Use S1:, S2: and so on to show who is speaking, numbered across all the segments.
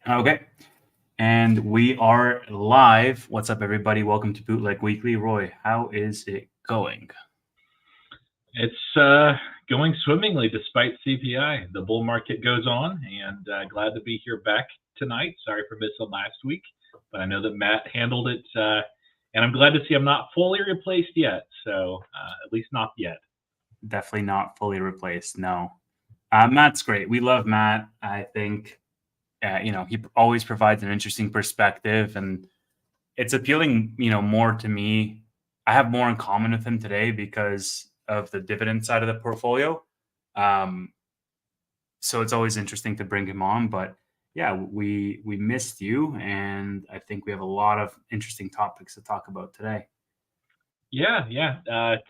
S1: Okay. And we are live. What's up, everybody? Welcome to Bootleg Weekly. Roy, how is it going?
S2: It's going swimmingly despite CPI. The bull market goes on, and glad to be here back tonight. Sorry for missing last week, but I know that Matt handled it, and I'm glad to see I'm not fully replaced yet. So at least not yet.
S1: Definitely not fully replaced. No. Matt's great. We love Matt. I think, he always provides an interesting perspective, and it's appealing, more to me. I have more in common with him today because of the dividend side of the portfolio. Um, so it's always interesting to bring him on. But yeah, we missed you, and I think we have a lot of interesting topics to talk about today.
S2: Yeah.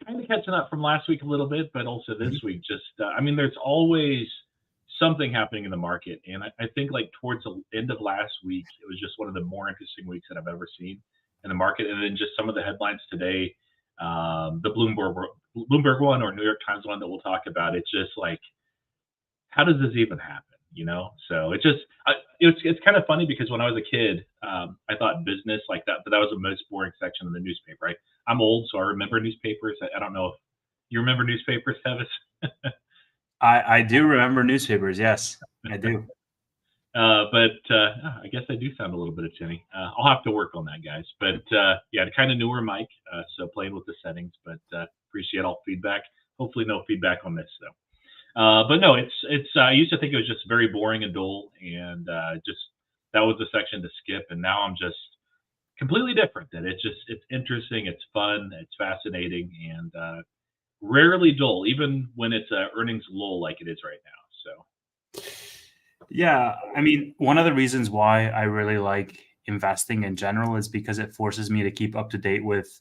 S2: Kind of catching up from last week a little bit, but also this
S1: Mhm.
S2: week. Just, I mean, there's always something happening in the market, and I think like towards the end of last week, it was just one of the more interesting weeks that I've ever seen in the market. And then just some of the headlines today, the Bloomberg one or New York Times one that we'll talk about. It's just like, how does this even happen? So it's kind of funny because when I was a kid, I thought business like that, but that was the most boring section of the newspaper. Right? I'm old, so I remember newspapers. I don't know if you remember newspapers, Tevis.
S1: I do remember newspapers. Yes, I do.
S2: But I guess I do sound a little bit of tinny. I'll have to work on that, guys. But yeah, kind of newer mic, so playing with the settings. But appreciate all feedback. Hopefully, no feedback on this though. But no, it's. I used to think it was just very boring and dull, and just that was the section to skip. And now I'm just completely different. That it's interesting, it's fun, it's fascinating, and rarely dull, even when it's a earnings lull like it is right now. So
S1: Yeah, I mean, one of the reasons why I really like investing in general is because it forces me to keep up to date with,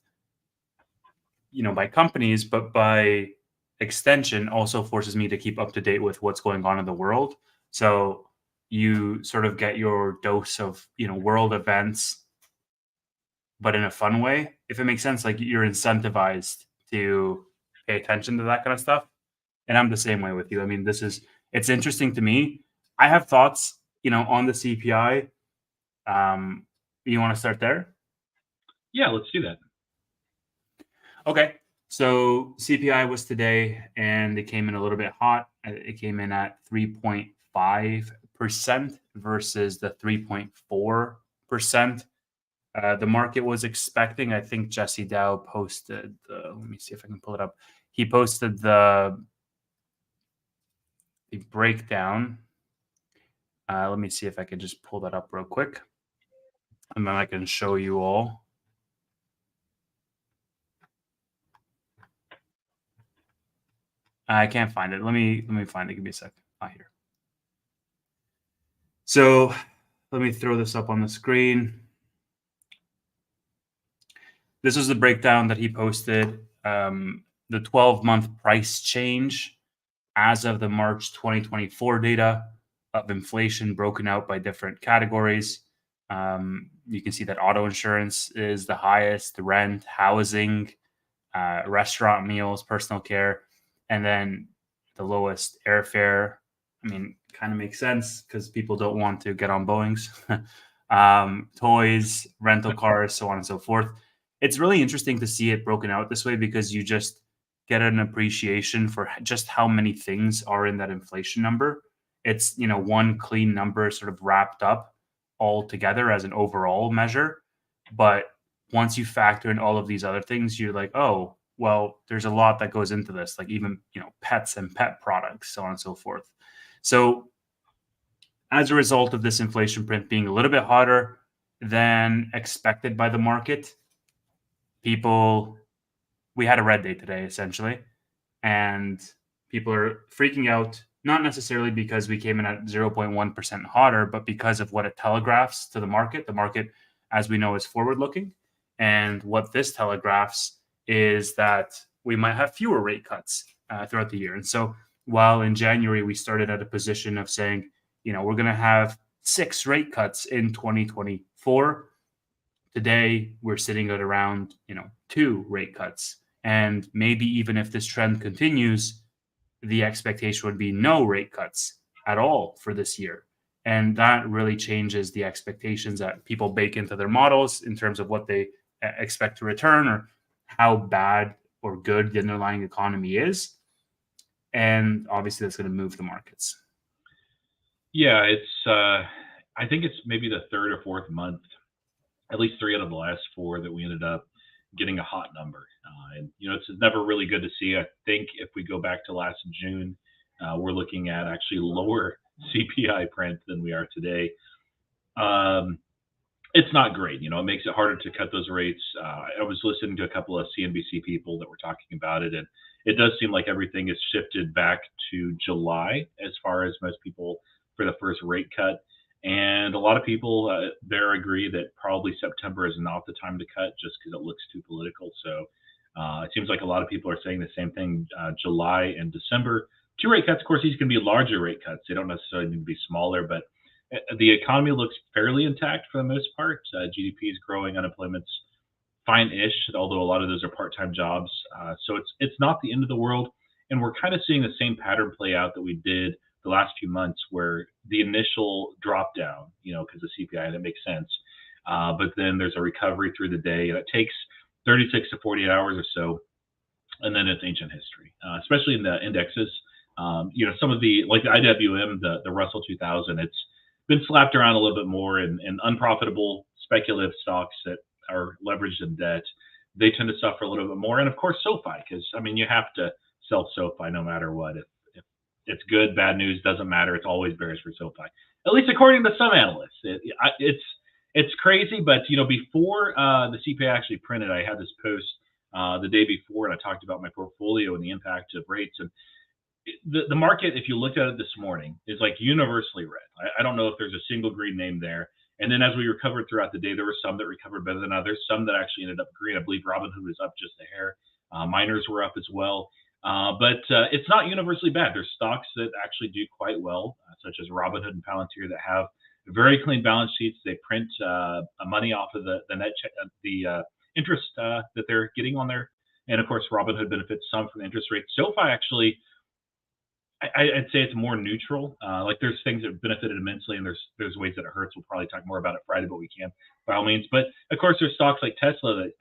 S1: by companies, but by extension also forces me to keep up to date with what's going on in the world. So you sort of get your dose of, world events, but in a fun way, if it makes sense. Like you're incentivized to pay attention to that kind of stuff. And I'm the same way with you. I mean, it's interesting to me. I have thoughts, on the CPI. Um, you want to start there?
S2: yeah, let's do that.
S1: Okay. So CPI was today, and it came in a little bit hot. It came in at 3.5% versus the 3.4% the market was expecting. I think Jesse Dow posted. Let me see if I can pull it up. He posted the breakdown. Let me see if I can just pull that up real quick, and then I can show you all. I can't find it. Let me find it. Give me a sec. Here. So let me throw this up on the screen. This is the breakdown that he posted. The 12-month price change as of the March 2024 data of inflation broken out by different categories. You can see that auto insurance is the highest, rent, housing, restaurant meals, personal care, and then the lowest airfare. I mean, kind of makes sense because people don't want to get on Boeings. Toys, rental cars, so on and so forth. It's really interesting to see it broken out this way because you just get an appreciation for just how many things are in that inflation number. It's, one clean number sort of wrapped up all together as an overall measure. But once you factor in all of these other things, you're like, oh, well, there's a lot that goes into this, like even, pets and pet products, so on and so forth. So as a result of this inflation print being a little bit hotter than expected by the market, people, we had a red day today, essentially, and people are freaking out, not necessarily because we came in at 0.1% hotter, but because of what it telegraphs to the market. The market, as we know, is forward looking. And what this telegraphs is that we might have fewer rate cuts throughout the year. And so while in January we started at a position of saying, we're going to have 6 rate cuts in 2024, today we're sitting at around, 2 rate cuts. And maybe even if this trend continues, the expectation would be no rate cuts at all for this year. And that really changes the expectations that people bake into their models in terms of what they expect to return or how bad or good the underlying economy is. And obviously, that's going to move the markets.
S2: Yeah, I think it's maybe the third or fourth month, at least 3 out of the last 4, that we ended up getting a hot number. And it's never really good to see. I think if we go back to last June, we're looking at actually lower CPI print than we are today. It's not great. It makes it harder to cut those rates. I was listening to a couple of CNBC people that were talking about it, and it does seem like everything is shifted back to July as far as most people for the first rate cut. And a lot of people there agree that probably September is not the time to cut just because it looks too political. So it seems like a lot of people are saying the same thing, July and December. 2 rate cuts, of course, these can be larger rate cuts. They don't necessarily need to be smaller, but the economy looks fairly intact for the most part. GDP is growing, unemployment's fine-ish, although a lot of those are part-time jobs. So it's not the end of the world. And we're kind of seeing the same pattern play out that we did the last few months, where the initial drop down, because of CPI, that makes sense. But then there's a recovery through the day, and it takes 36 to 48 hours or so. And then it's ancient history, especially in the indexes. Some of the, like the IWM, the Russell 2000, it's been slapped around a little bit more, and unprofitable speculative stocks that are leveraged in debt, they tend to suffer a little bit more. And of course, SoFi, because you have to sell SoFi no matter what. If it's good, bad news, doesn't matter. It's always bearish for SoFi, at least according to some analysts. It's crazy, but before the CPI actually printed, I had this post the day before, and I talked about my portfolio and the impact of rates. And the market, if you looked at it this morning, is like universally red. I don't know if there's a single green name there. And then as we recovered throughout the day, there were some that recovered better than others, some that actually ended up green. I believe Robinhood was up just a hair. Miners were up as well. But it's not universally bad. There's stocks that actually do quite well, such as Robinhood and Palantir, that have very clean balance sheets. They print money off of the net check, the interest that they're getting on there. And of course, Robinhood benefits some from the interest rate. SoFi actually, I'd say it's more neutral. Like there's things that benefited immensely, and there's ways that it hurts. We'll probably talk more about it Friday, but we can by all means. But of course, there's stocks like Tesla that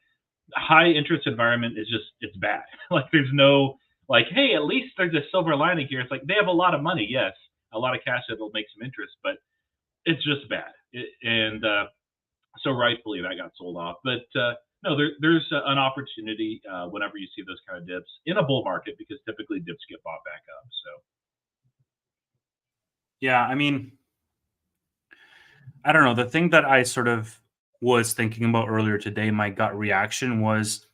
S2: high interest environment is just, it's bad. Like there's no like, hey, at least there's a silver lining here. It's like they have a lot of money, yes, a lot of cash that will make some interest, but it's just bad. So rightfully that got sold off. But no, there's an opportunity whenever you see those kind of dips in a bull market, because typically dips get bought back up. So
S1: yeah, I mean, I don't know. The thing that I sort of was thinking about earlier today, my gut reaction was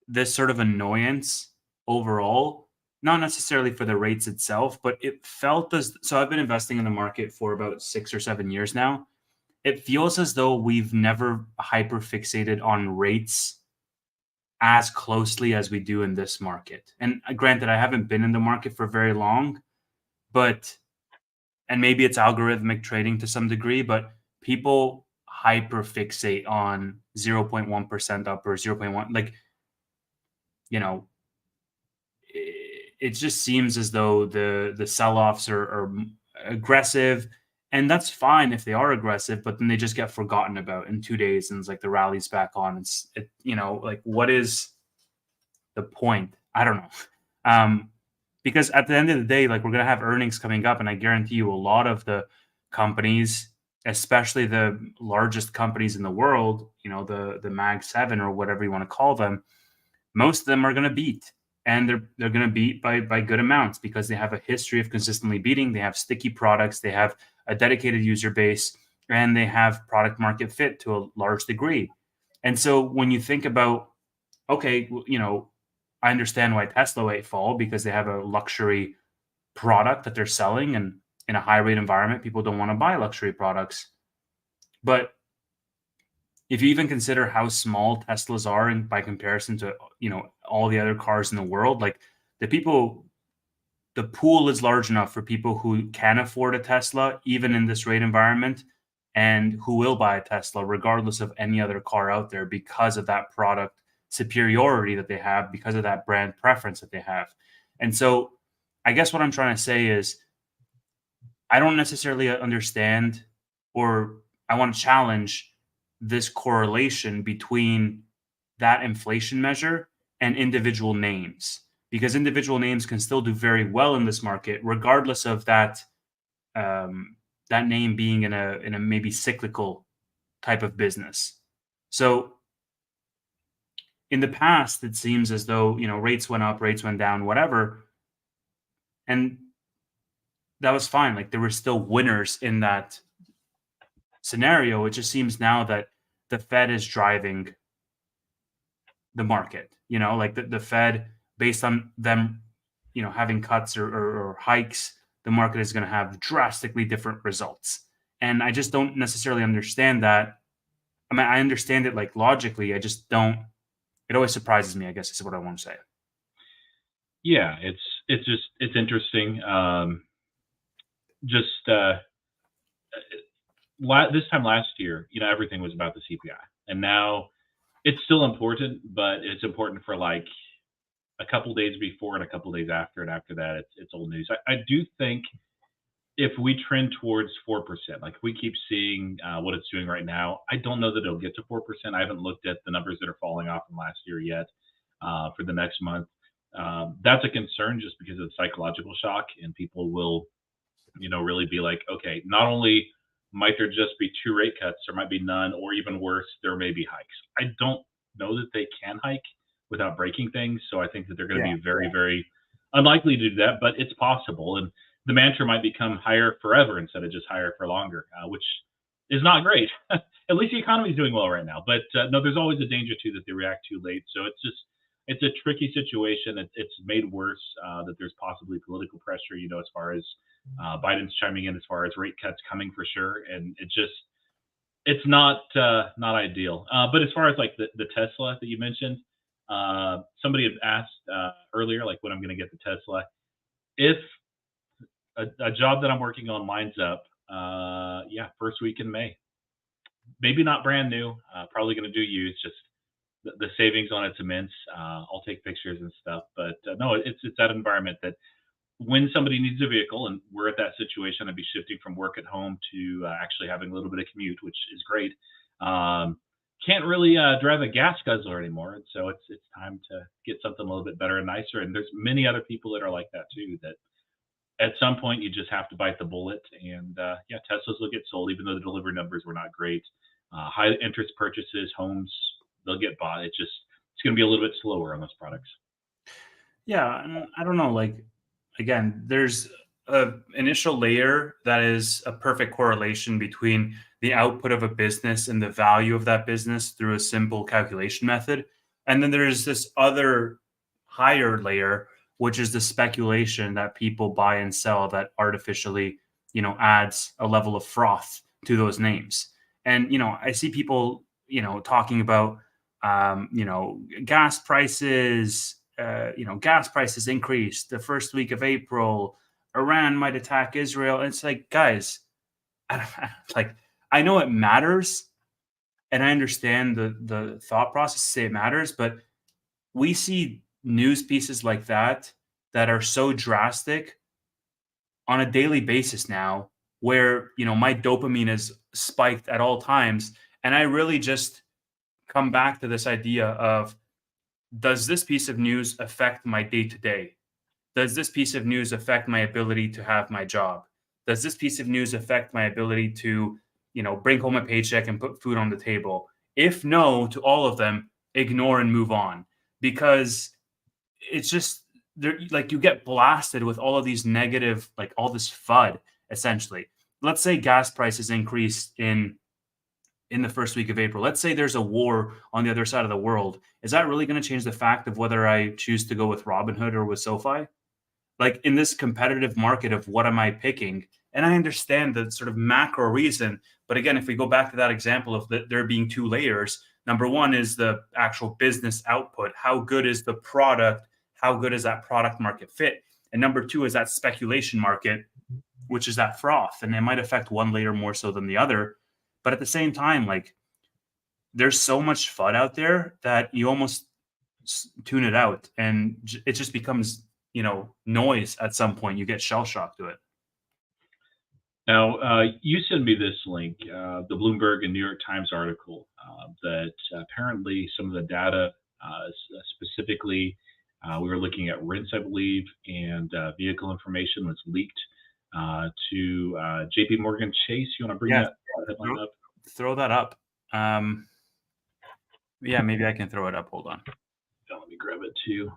S1: this sort of annoyance overall, not necessarily for the rates itself, but it felt as so I've been investing in the market for about 6 or 7 years now. It feels as though we've never hyper fixated on rates as closely as we do in this market. And granted, I haven't been in the market for very long, but and maybe it's algorithmic trading to some degree, but people hyper fixate on 0.1% up or 0.1. Like, it just seems as though the sell-offs are aggressive, and that's fine if they are aggressive, but then they just get forgotten about in 2 days, and it's like the rally's back on. Like, what is the point? I don't know. Because at the end of the day, like, we're going to have earnings coming up, and I guarantee you a lot of the companies, especially the largest companies in the world, the Mag 7 or whatever you want to call them, most of them are going to beat. And they're going to beat by good amounts because they have a history of consistently beating. They have sticky products. They have a dedicated user base, and they have product market fit to a large degree. And so when you think about, okay, I understand why Tesla might fall, because they have a luxury product that they're selling, and in a high rate environment, people don't want to buy luxury products. But if you even consider how small Teslas are by comparison to all the other cars in the world, like the pool is large enough for people who can afford a Tesla, even in this rate environment, and who will buy a Tesla regardless of any other car out there, because of that product superiority that they have, because of that brand preference that they have. And so I guess what I'm trying to say is, I don't necessarily understand, or I want to challenge this correlation between that inflation measure and individual names, because individual names can still do very well in this market, regardless of that name being in a maybe cyclical type of business. So in the past, it seems as though rates went up, rates went down, whatever, and that was fine. Like there were still winners in that scenario. It just seems now that the Fed is driving the market. Like the Fed, based on them, having cuts or hikes, the market is going to have drastically different results. And I just don't necessarily understand that. I mean, I understand it like logically. I just don't. It always surprises me, I guess is what I want to say.
S2: Yeah, it's interesting. Just this time last year, everything was about the CPI, and now it's still important, but it's important for like a couple days before and a couple days after, and after that, it's old news. I do think if we trend towards 4%, like if we keep seeing what it's doing right now, I don't know that it'll get to 4%. I haven't looked at the numbers that are falling off from last year yet for the next month. That's a concern just because of the psychological shock, and people will, really be like, okay, not only might there just be 2 rate cuts, there might be none, or even worse, there may be hikes. I don't know that they can hike without breaking things, so I think that they're going to
S1: Yeah.
S2: be very, very unlikely to do that, but it's possible. And the mantra might become higher forever instead of just higher for longer, which is not great. At least the economy is doing well right now. But no, there's always a danger too that they react too late. So it's a tricky situation. It's made worse that there's possibly political pressure, as far as Biden's chiming in as far as rate cuts coming for sure. And it's not ideal. But as far as like the Tesla that you mentioned, somebody had asked earlier, like when I'm going to get the Tesla. If a job that I'm working on lines up, first week in May. Maybe not brand new, probably going to do used. Just the savings on it's immense. I'll take pictures and stuff, but no, it's that environment that when somebody needs a vehicle, and we're at that situation, I'd be shifting from work at home to actually having a little bit of commute, which is great. Can't really drive a gas guzzler anymore, and so it's time to get something a little bit better and nicer. And there's many other people that are like that too. That at some point you just have to bite the bullet, and Teslas will get sold, even though the delivery numbers were not great. High interest purchases, homes, they'll get bought. It's going to be a little bit slower on those products.
S1: Yeah, and I don't know. Like again, there's a initial layer that is a perfect correlation between the output of a business and the value of that business through a simple calculation method. And then there's this other higher layer, which is the speculation that people buy and sell that artificially, adds a level of froth to those names. And, I see people, talking about, gas prices, gas prices increased the first week of April. Iran might attack Israel. And it's like, guys, I know it matters, and I understand the thought process to say it matters, but we see news pieces like that are so drastic on a daily basis now, where my dopamine is spiked at all times, and I really just come back to this idea of, does this piece of news affect my day to day? Does this piece of news affect my ability to have my job? Does this piece of news affect my ability to, bring home a paycheck and put food on the table? If no to all of them, ignore and move on, because it's just there, like you get blasted with all of these negative, like all this FUD essentially. Let's say gas prices increase in the first week of April. Let's say there's a war on the other side of the world. Is that really going to change the fact of whether I choose to go with Robinhood or with SoFi? Like in this competitive market of what am I picking? And I understand the sort of macro reason. But again, if we go back to that example of there being 2 layers, number one is the actual business output. How good is the product? How good is that product market fit? And number 2 is that speculation market, which is that froth. And it might affect one layer more so than the other. But at the same time, like there's so much FUD out there that you almost tune it out, and it just becomes, noise at some point. You get shell shocked to it.
S2: Now, you sent me this link, the Bloomberg and New York Times article that apparently some of the data, specifically, we were looking at rents, I believe, and vehicle information was leaked to JP Morgan Chase. You want to bring
S1: Yeah,
S2: that headline up?
S1: throw that up. Yeah, maybe I can throw it up. Hold on.
S2: Yeah, let me grab it too.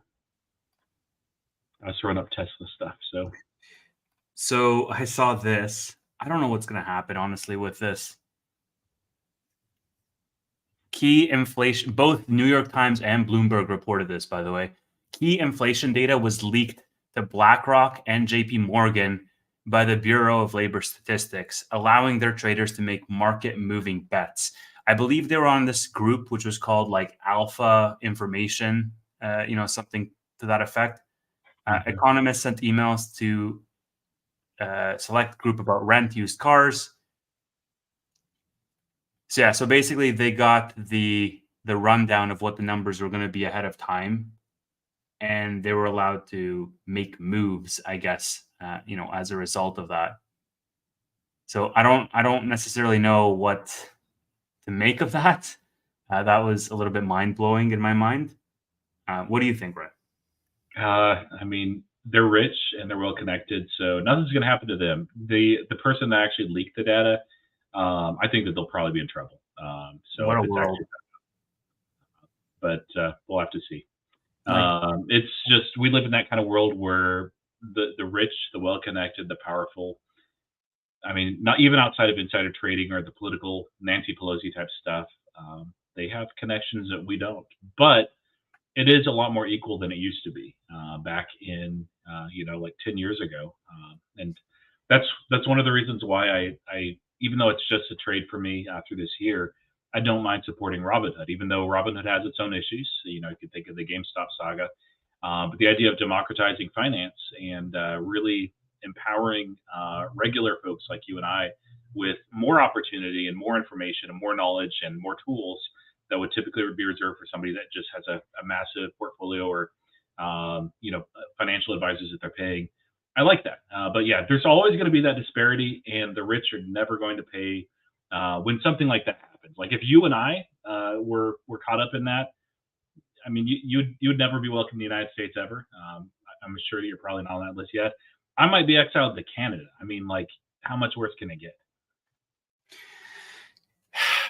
S2: I was throwing up Tesla stuff.
S1: So I saw this. I don't know what's going to happen, honestly, with this. Key inflation, both New York Times and Bloomberg reported this, by the way. Key inflation data was leaked to BlackRock and JP Morgan by the Bureau of Labor Statistics, allowing their traders to make market moving bets. I believe they were on this group, which was called like Alpha Information, something to that effect. Economists sent emails to select group about rent, used cars. So yeah, so basically they got the rundown of what the numbers were going to be ahead of time, and they were allowed to make moves, I guess, as a result of that. So I don't necessarily know what to make of that. That was a little bit mind blowing in my mind. What do you think, Brett?
S2: I mean, they're rich and they're well connected, so nothing's going to happen to them. The person that actually leaked the data, I think that they'll probably be in trouble. So
S1: What
S2: if
S1: a
S2: it's
S1: world!
S2: actually, but we'll have to see.
S1: Like,
S2: It's just we live in that kind of world where the rich, the well connected, the powerful. I mean, not even outside of insider trading or the political Nancy Pelosi type stuff. They have connections that we don't, but it is a lot more equal than it used to be back in like 10 years ago, and that's one of the reasons why I even though it's just a trade for me after this year, I don't mind supporting Robinhood, even though Robinhood has its own issues. You could think of the GameStop saga, but the idea of democratizing finance and really empowering regular folks like you and I with more opportunity and more information and more knowledge and more tools that would typically be reserved for somebody that just has a massive portfolio or financial advisors that they're paying. I like that, but yeah, there's always going to be that disparity, and the rich are never going to pay when something like that happens. Like if you and I were caught up in that, I mean, you'd never be welcome in the United States ever. I'm sure you're probably not on that list yet. I might be exiled to Canada. I mean, like, how much worse can it get?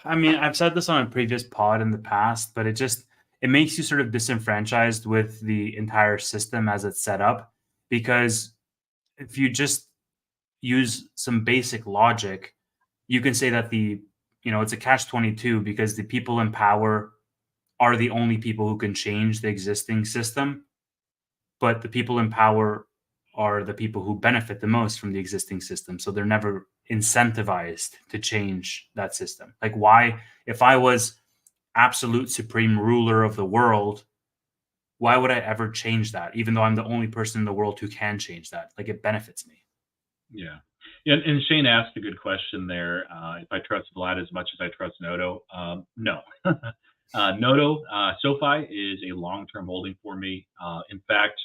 S1: I mean, I've said this on a previous pod in the past, but it makes you sort of disenfranchised with the entire system as it's set up, because if you just use some basic logic, you can say that it's a catch 22 because the people in power are the only people who can change the existing system, but the people in power are the people who benefit the most from the existing system. So they're never incentivized to change that system. Like, why, if I was absolute supreme ruler of the world, why would I ever change that? Even though I'm the only person in the world who can change that, like it benefits me.
S2: Yeah. And Shane asked a good question there. If I trust Vlad as much as I trust Noto, no. Noto, SoFi is a long-term holding for me. In fact,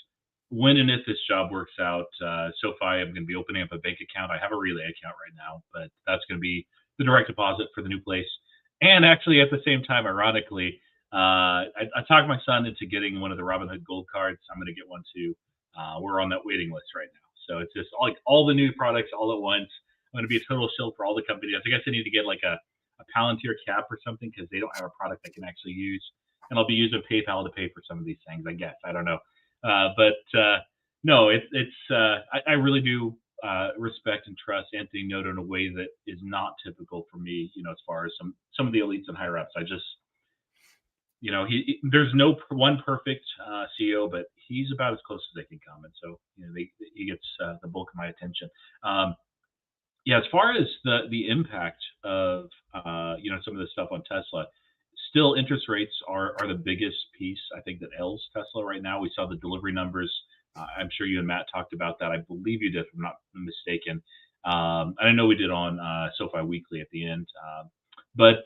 S2: when and if this job works out, SoFi, I'm going to be opening up a bank account. I have a Relay account right now, but that's going to be the direct deposit for the new place. And actually, at the same time, ironically, I talked my son into getting one of the Robinhood Gold cards. I'm going to get one too. We're on that waiting list right now. So it's just like all the new products all at once. I'm going to be a total shield for all the companies. I guess I need to get like a Palantir cap or something because they don't have a product I can actually use. And I'll be using PayPal to pay for some of these things, I guess. I don't know. No, I really do respect and trust Anthony Noto in a way that is not typical for me, as far as some of the elites and higher ups. I just, there's no one perfect CEO, but he's about as close as they can come, and so he gets the bulk of my attention. Yeah, as far as the impact of some of the stuff on Tesla, still interest rates are the biggest piece I think that ails Tesla right now. We saw the delivery numbers. I'm sure you and Matt talked about that. I believe you did, if I'm not mistaken. I know we did on SoFi Wkly at the end, but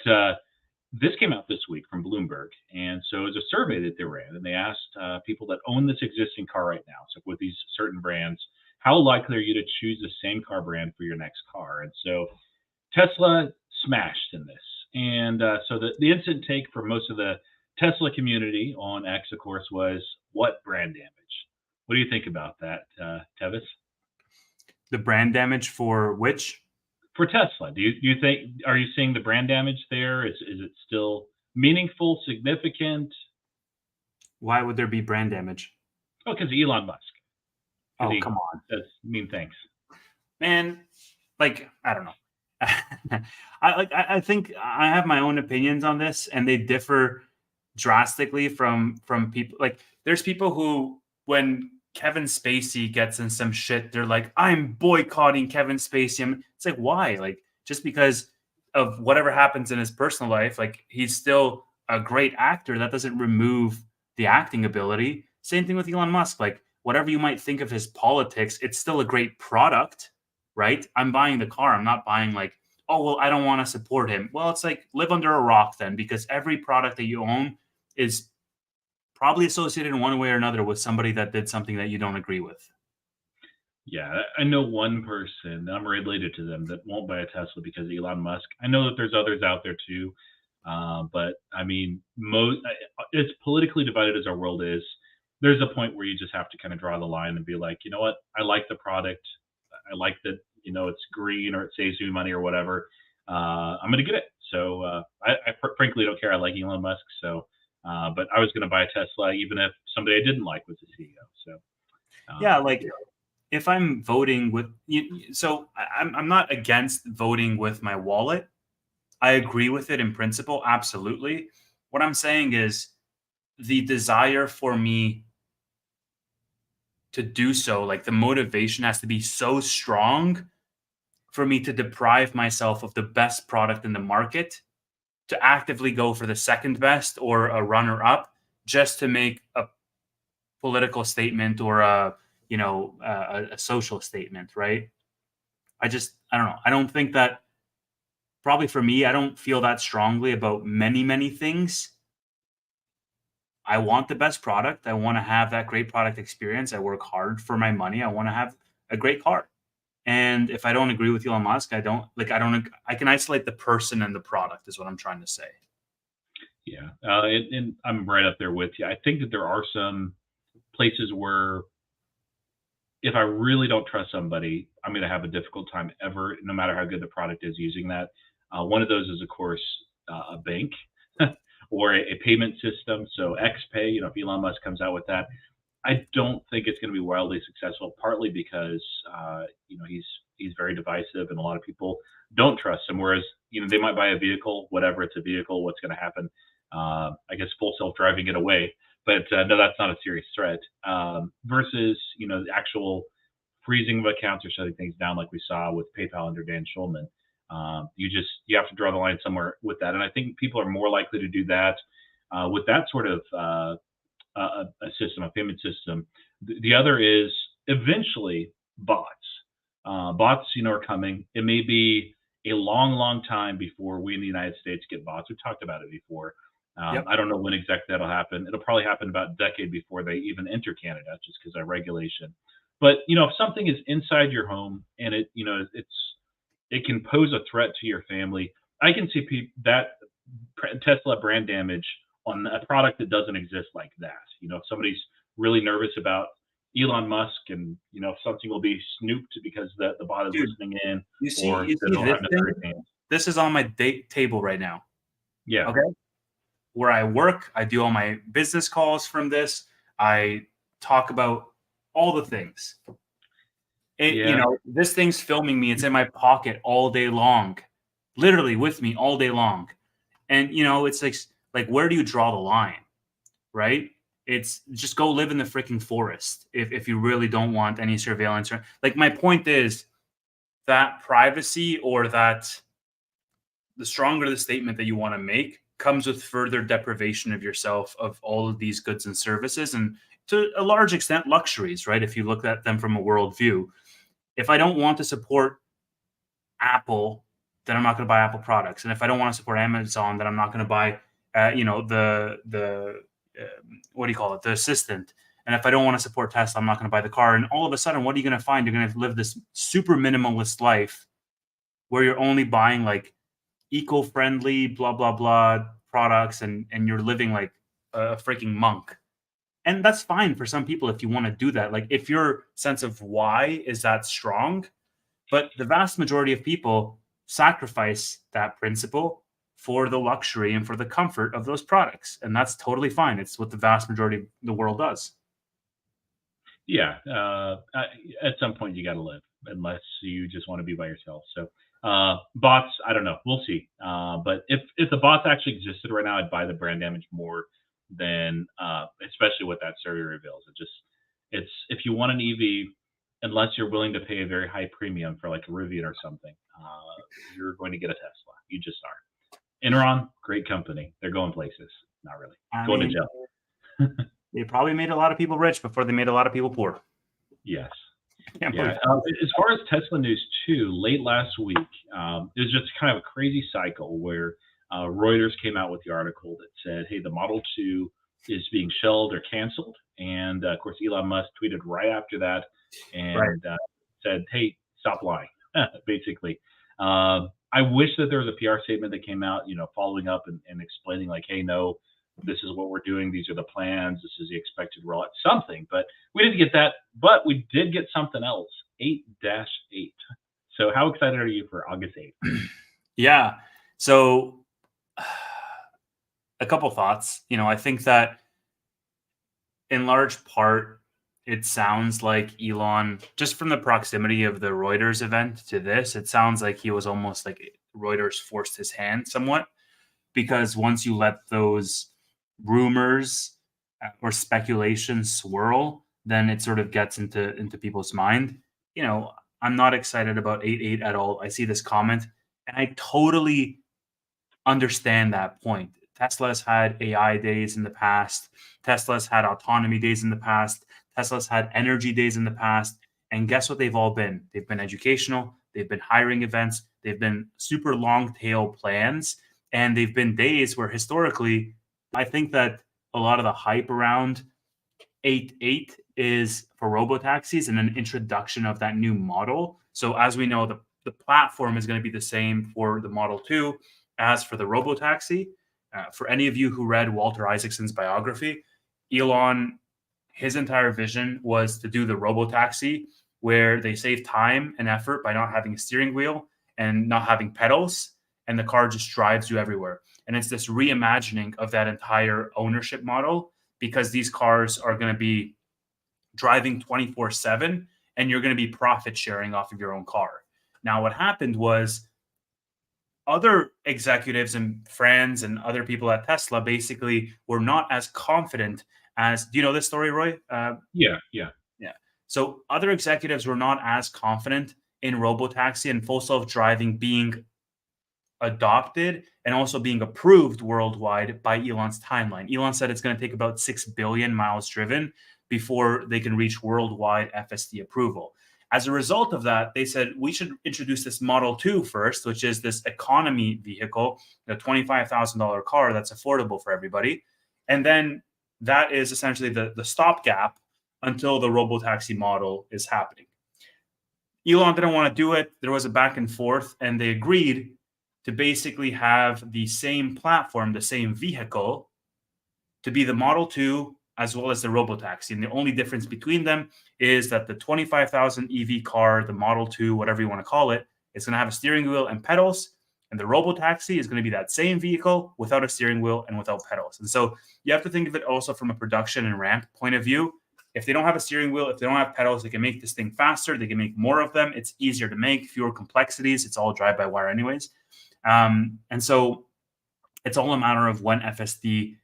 S2: this came out this week from Bloomberg, and so it was a survey that they ran, and they asked people that own this existing car right now, so with these certain brands, how likely are you to choose the same car brand for your next car? And so Tesla smashed in this. And so the instant take for most of the Tesla community on X, of course, was what brand damage? What do you think about that, Tevis?
S1: The brand damage for which?
S2: For Tesla, do you think, are you seeing the brand damage there? Is it still meaningful, significant?
S1: Why would there be brand damage?
S2: Oh, because Elon Musk. Because
S1: Oh,
S2: he
S1: come on,
S2: says mean things.
S1: man. Like, I don't know. I think I have my own opinions on this, and they differ drastically from people. Like, there's people who, when Kevin Spacey gets in some shit, they're like, I'm boycotting Kevin Spacey. It's like, why? Like, just because of whatever happens in his personal life, like, he's still a great actor. That doesn't remove the acting ability. Same thing with Elon Musk. Like, whatever you might think of his politics, it's still a great product, right? I'm buying the car. I'm not buying, like, oh, well, I don't want to support him. Well, it's like, live under a rock then, because every product that you own is probably associated in one way or another with somebody that did something that you don't agree with.
S2: Yeah, I know one person, I'm related to them, that won't buy a Tesla because of Elon Musk. I know that there's others out there too, but I mean, it's politically divided as our world is. There's a point where you just have to kind of draw the line and be like, you know what, I like the product, I like that, it's green or it saves me money or whatever. I'm going to get it. So I frankly don't care. I like Elon Musk, so but I was going to buy a Tesla even if somebody I didn't like was the CEO. So
S1: Yeah, like, if I'm voting with you, so I'm not against voting with my wallet. I agree with it in principle, absolutely. What I'm saying is the desire for me to do so, like, the motivation has to be so strong for me to deprive myself of the best product in the market to actively go for the second best or a runner up just to make a political statement or a social statement, right? I don't know. I don't think that, probably for me, I don't feel that strongly about many things. I want the best product. I want to have that great product experience. I work hard for my money. I want to have a great car. And if I don't agree with Elon Musk, I can isolate the person and the product is what I'm trying to say.
S2: yeah, and I'm right up there with you. I think that there are some places where if I really don't trust somebody, I'm going to have a difficult time ever, no matter how good the product is, using that. One of those is, of course, a bank or a payment system. So XPay, if Elon Musk comes out with that, I don't think it's going to be wildly successful. Partly because he's very divisive, and a lot of people don't trust him. Whereas they might buy a vehicle, whatever, it's a vehicle. What's going to happen? I guess full self driving it away. But no, that's not a serious threat. Versus the actual freezing of accounts or shutting things down, like we saw with PayPal under Dan Schulman. You have to draw the line somewhere with that, and I think people are more likely to do that with that sort of a system, a payment system. The other is eventually bots. Bots, are coming. It may be a long time before we in the United States get bots. We've talked about it before.
S1: Yep.
S2: I don't know when exactly that'll happen. It'll probably happen about a decade before they even enter Canada, just because of regulation. But if something is inside your home and it can pose a threat to your family, I can see that Tesla brand damage on a product that doesn't exist like that. If somebody's really nervous about Elon Musk and if something will be snooped because the bot is
S1: Dude,
S2: listening in,
S1: you see
S2: or
S1: this
S2: they don't have
S1: thing?
S2: necessary.
S1: This is on my table right now.
S2: Yeah.
S1: Okay. Where I work, I do all my business calls from this. I talk about all the things.
S2: Yeah.
S1: This thing's filming me. It's in my pocket all day long, literally with me all day long. And it's like, where do you draw the line, right? It's just go live in the freaking forest if you really don't want any surveillance. Like, my point is that privacy, or that the stronger the statement that you want to make, comes with further deprivation of yourself of all of these goods and services, and to a large extent luxuries, right? If you look at them from a worldview. If I don't want to support Apple, then I'm not going to buy Apple products. And if I don't want to support Amazon, then I'm not going to buy, the what do you call it, the assistant. And if I don't want to support Tesla, I'm not going to buy the car. And all of a sudden, what are you going to find? You're going to live this super minimalist life where you're only buying like eco-friendly, blah, blah, blah products, and you're living like a freaking monk. And that's fine for some people if you want to do that. Like if your sense of why is that strong, but the vast majority of people sacrifice that principle for the luxury and for the comfort of those products. And that's totally fine. It's what the vast majority of the world does.
S2: Yeah, at some point you got to live, unless you just want to be by yourself. So bots, I don't know. We'll see. But if the bots actually existed right now, I'd buy the brand damage more than, especially what that survey reveals. It's if you want an EV, unless you're willing to pay a very high premium for like a Rivian or something, you're going to get a Tesla. You just are. Enron, great company. They're going places. Not really. Going to jail.
S1: They probably made a lot of people rich before they made a lot of people poor.
S2: Yes.
S1: Yeah.
S2: As far as Tesla news too, late last week, it was just kind of a crazy cycle where Reuters came out with the article that said, hey, the Model 2 is being shelved or canceled. And of course, Elon Musk tweeted right after that and said, hey, stop lying, basically. I wish that there was a PR statement that came out, following up and explaining like, hey, no, this is what we're doing. These are the plans. This is the expected rollout, something. But we didn't get that. But we did get something else, 8-8. So how excited are you for August 8th?
S1: Yeah. So a couple thoughts. I think that in large part, it sounds like Elon, just from the proximity of the Reuters event to this, it sounds like he was almost like Reuters forced his hand somewhat, because once you let those rumors or speculation swirl, then it sort of gets into people's mind. I'm not excited about 8.8 at all. I see this comment and I totally understand that point. Tesla's had AI days in the past. Tesla's had autonomy days in the past. Tesla's had energy days in the past. And guess what they've all been? They've been educational. They've been hiring events. They've been super long tail plans. And they've been days where historically, I think that a lot of the hype around 8.8 is for robotaxis and an introduction of that new model. So as we know, the platform is going to be the same for the Model 2 as for the robotaxi. For any of you who read Walter Isaacson's biography, Elon, his entire vision was to do the robotaxi where they save time and effort by not having a steering wheel and not having pedals, and the car just drives you everywhere. And it's this reimagining of that entire ownership model, because these cars are going to be driving 24/7 and you're going to be profit sharing off of your own car. Now, what happened was other executives and friends and other people at Tesla basically were not as confident as, do you know this story, Roy?
S2: Yeah.
S1: So other executives were not as confident in robotaxi and full self-driving being adopted and also being approved worldwide by Elon's timeline. Elon said it's going to take about 6 billion miles driven before they can reach worldwide FSD approval. As a result of that, they said we should introduce this Model 2 first, which is this economy vehicle, a $25,000 car that's affordable for everybody. And then that is essentially the stopgap until the robotaxi model is happening. Elon didn't want to do it. There was a back and forth, and they agreed to basically have the same platform, the same vehicle, to be the Model 2 as well as the robotaxi. And the only difference between them is that the 25,000 EV car, the Model 2, whatever you want to call it, is going to have a steering wheel and pedals. And the robotaxi is going to be that same vehicle without a steering wheel and without pedals. And so you have to think of it also from a production and ramp point of view. If they don't have a steering wheel, if they don't have pedals, they can make this thing faster. They can make more of them. It's easier to make, fewer complexities. It's all drive-by-wire anyways. And so it's all a matter of when FSD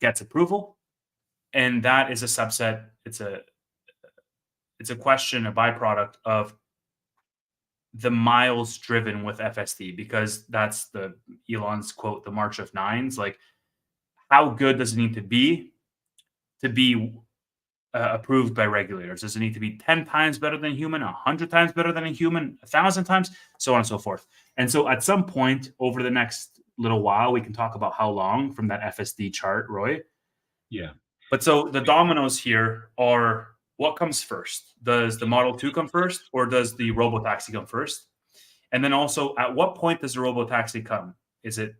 S1: gets approval. And that is a subset. It's a question, a byproduct of the miles driven with FSD, because that's the Elon's quote, the March of Nines. Like, how good does it need to be approved by regulators? Does it need to be 10 times better than human, 100 times better than a human, 1,000 times, so on and so forth? And so at some point over the next little while, we can talk about how long from that FSD chart, Roy.
S2: Yeah.
S1: But so the dominoes here are what comes first? Does the Model 2 come first or does the Robotaxi come first? And then also, at what point does the Robotaxi come? Is it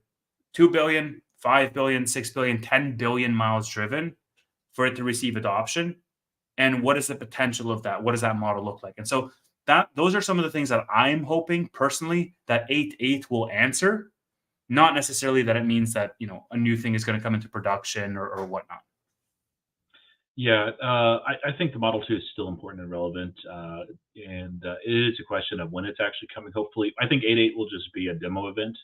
S1: 2 billion, 5 billion, 6 billion, 10 billion miles driven for it to receive adoption? And what is the potential of that? What does that model look like? And so that those are some of the things that I'm hoping personally that 8.8 will answer, not necessarily that it means that, a new thing is going to come into production or whatnot.
S2: Yeah, I think the Model 2 is still important and relevant, and it is a question of when it's actually coming. Hopefully, I think 8.8 will just be a demo event.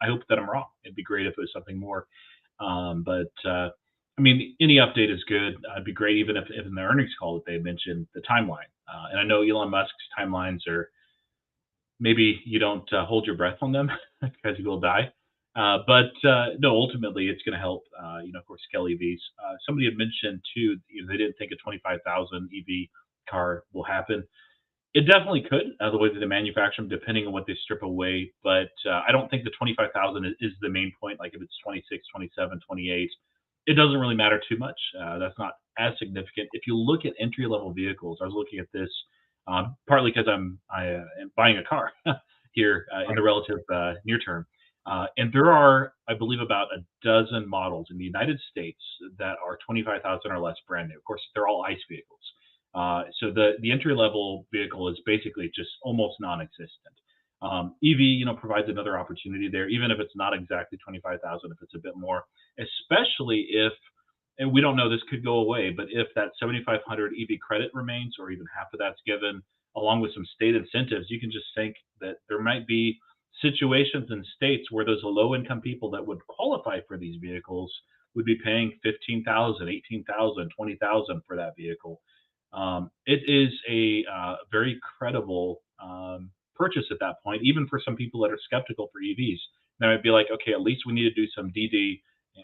S2: I hope that I'm wrong. It'd be great if it was something more. But I mean, any update is good. It'd be great even if in the earnings call that they mentioned the timeline. And I know Elon Musk's timelines are maybe you don't hold your breath on them because you will die. But no, ultimately it's going to help. Of course, scale EVs. Somebody had mentioned too, they didn't think a 25,000 EV car will happen. It definitely could, the way that they manufacture them, depending on what they strip away. But I don't think the 25,000 is the main point. Like if it's 26, 27, 28, it doesn't really matter too much. That's not as significant. If you look at entry level vehicles, I was looking at this partly because I am buying a car here in the
S1: Right.
S2: relative near term. And there are, I believe, about a dozen models in the United States that are 25,000 or less brand new. Of course, they're all ICE vehicles. So the entry level vehicle is basically just almost non-existent. EV, provides another opportunity there, even if it's not exactly 25,000, if it's a bit more, especially if, and we don't know, this could go away, but if that 7,500 EV credit remains, or even half of that's given, along with some state incentives, you can just think that there might be situations in states where those low income people that would qualify for these vehicles would be paying 15,000, 18,000, 20,000 for that vehicle. It is a very credible purchase at that point, even for some people that are skeptical for EVs. Now it'd be like, okay, at least we need to do some DD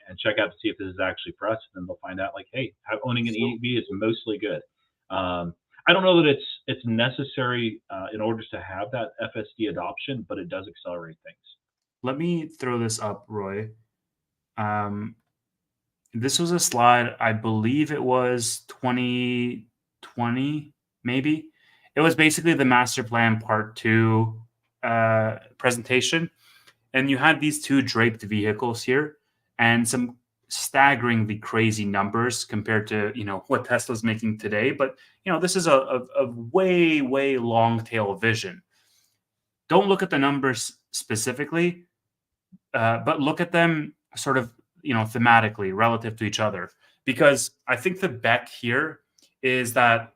S2: and check out to see if this is actually for us. And then they'll find out, like, hey, owning an
S1: So
S2: EV is mostly good. I don't know that it's necessary in order to have that FSD adoption, but it does accelerate things.
S1: let me throw this up, Roy. Um, this was a slide, I believe it was 2020, maybe. It was basically the master plan part two presentation. And you had these two draped vehicles here and some staggeringly crazy numbers compared to, what Tesla's making today. But, this is a way, way long tail vision. Don't look at the numbers specifically, but look at them sort of, thematically relative to each other. Because I think the bet here is that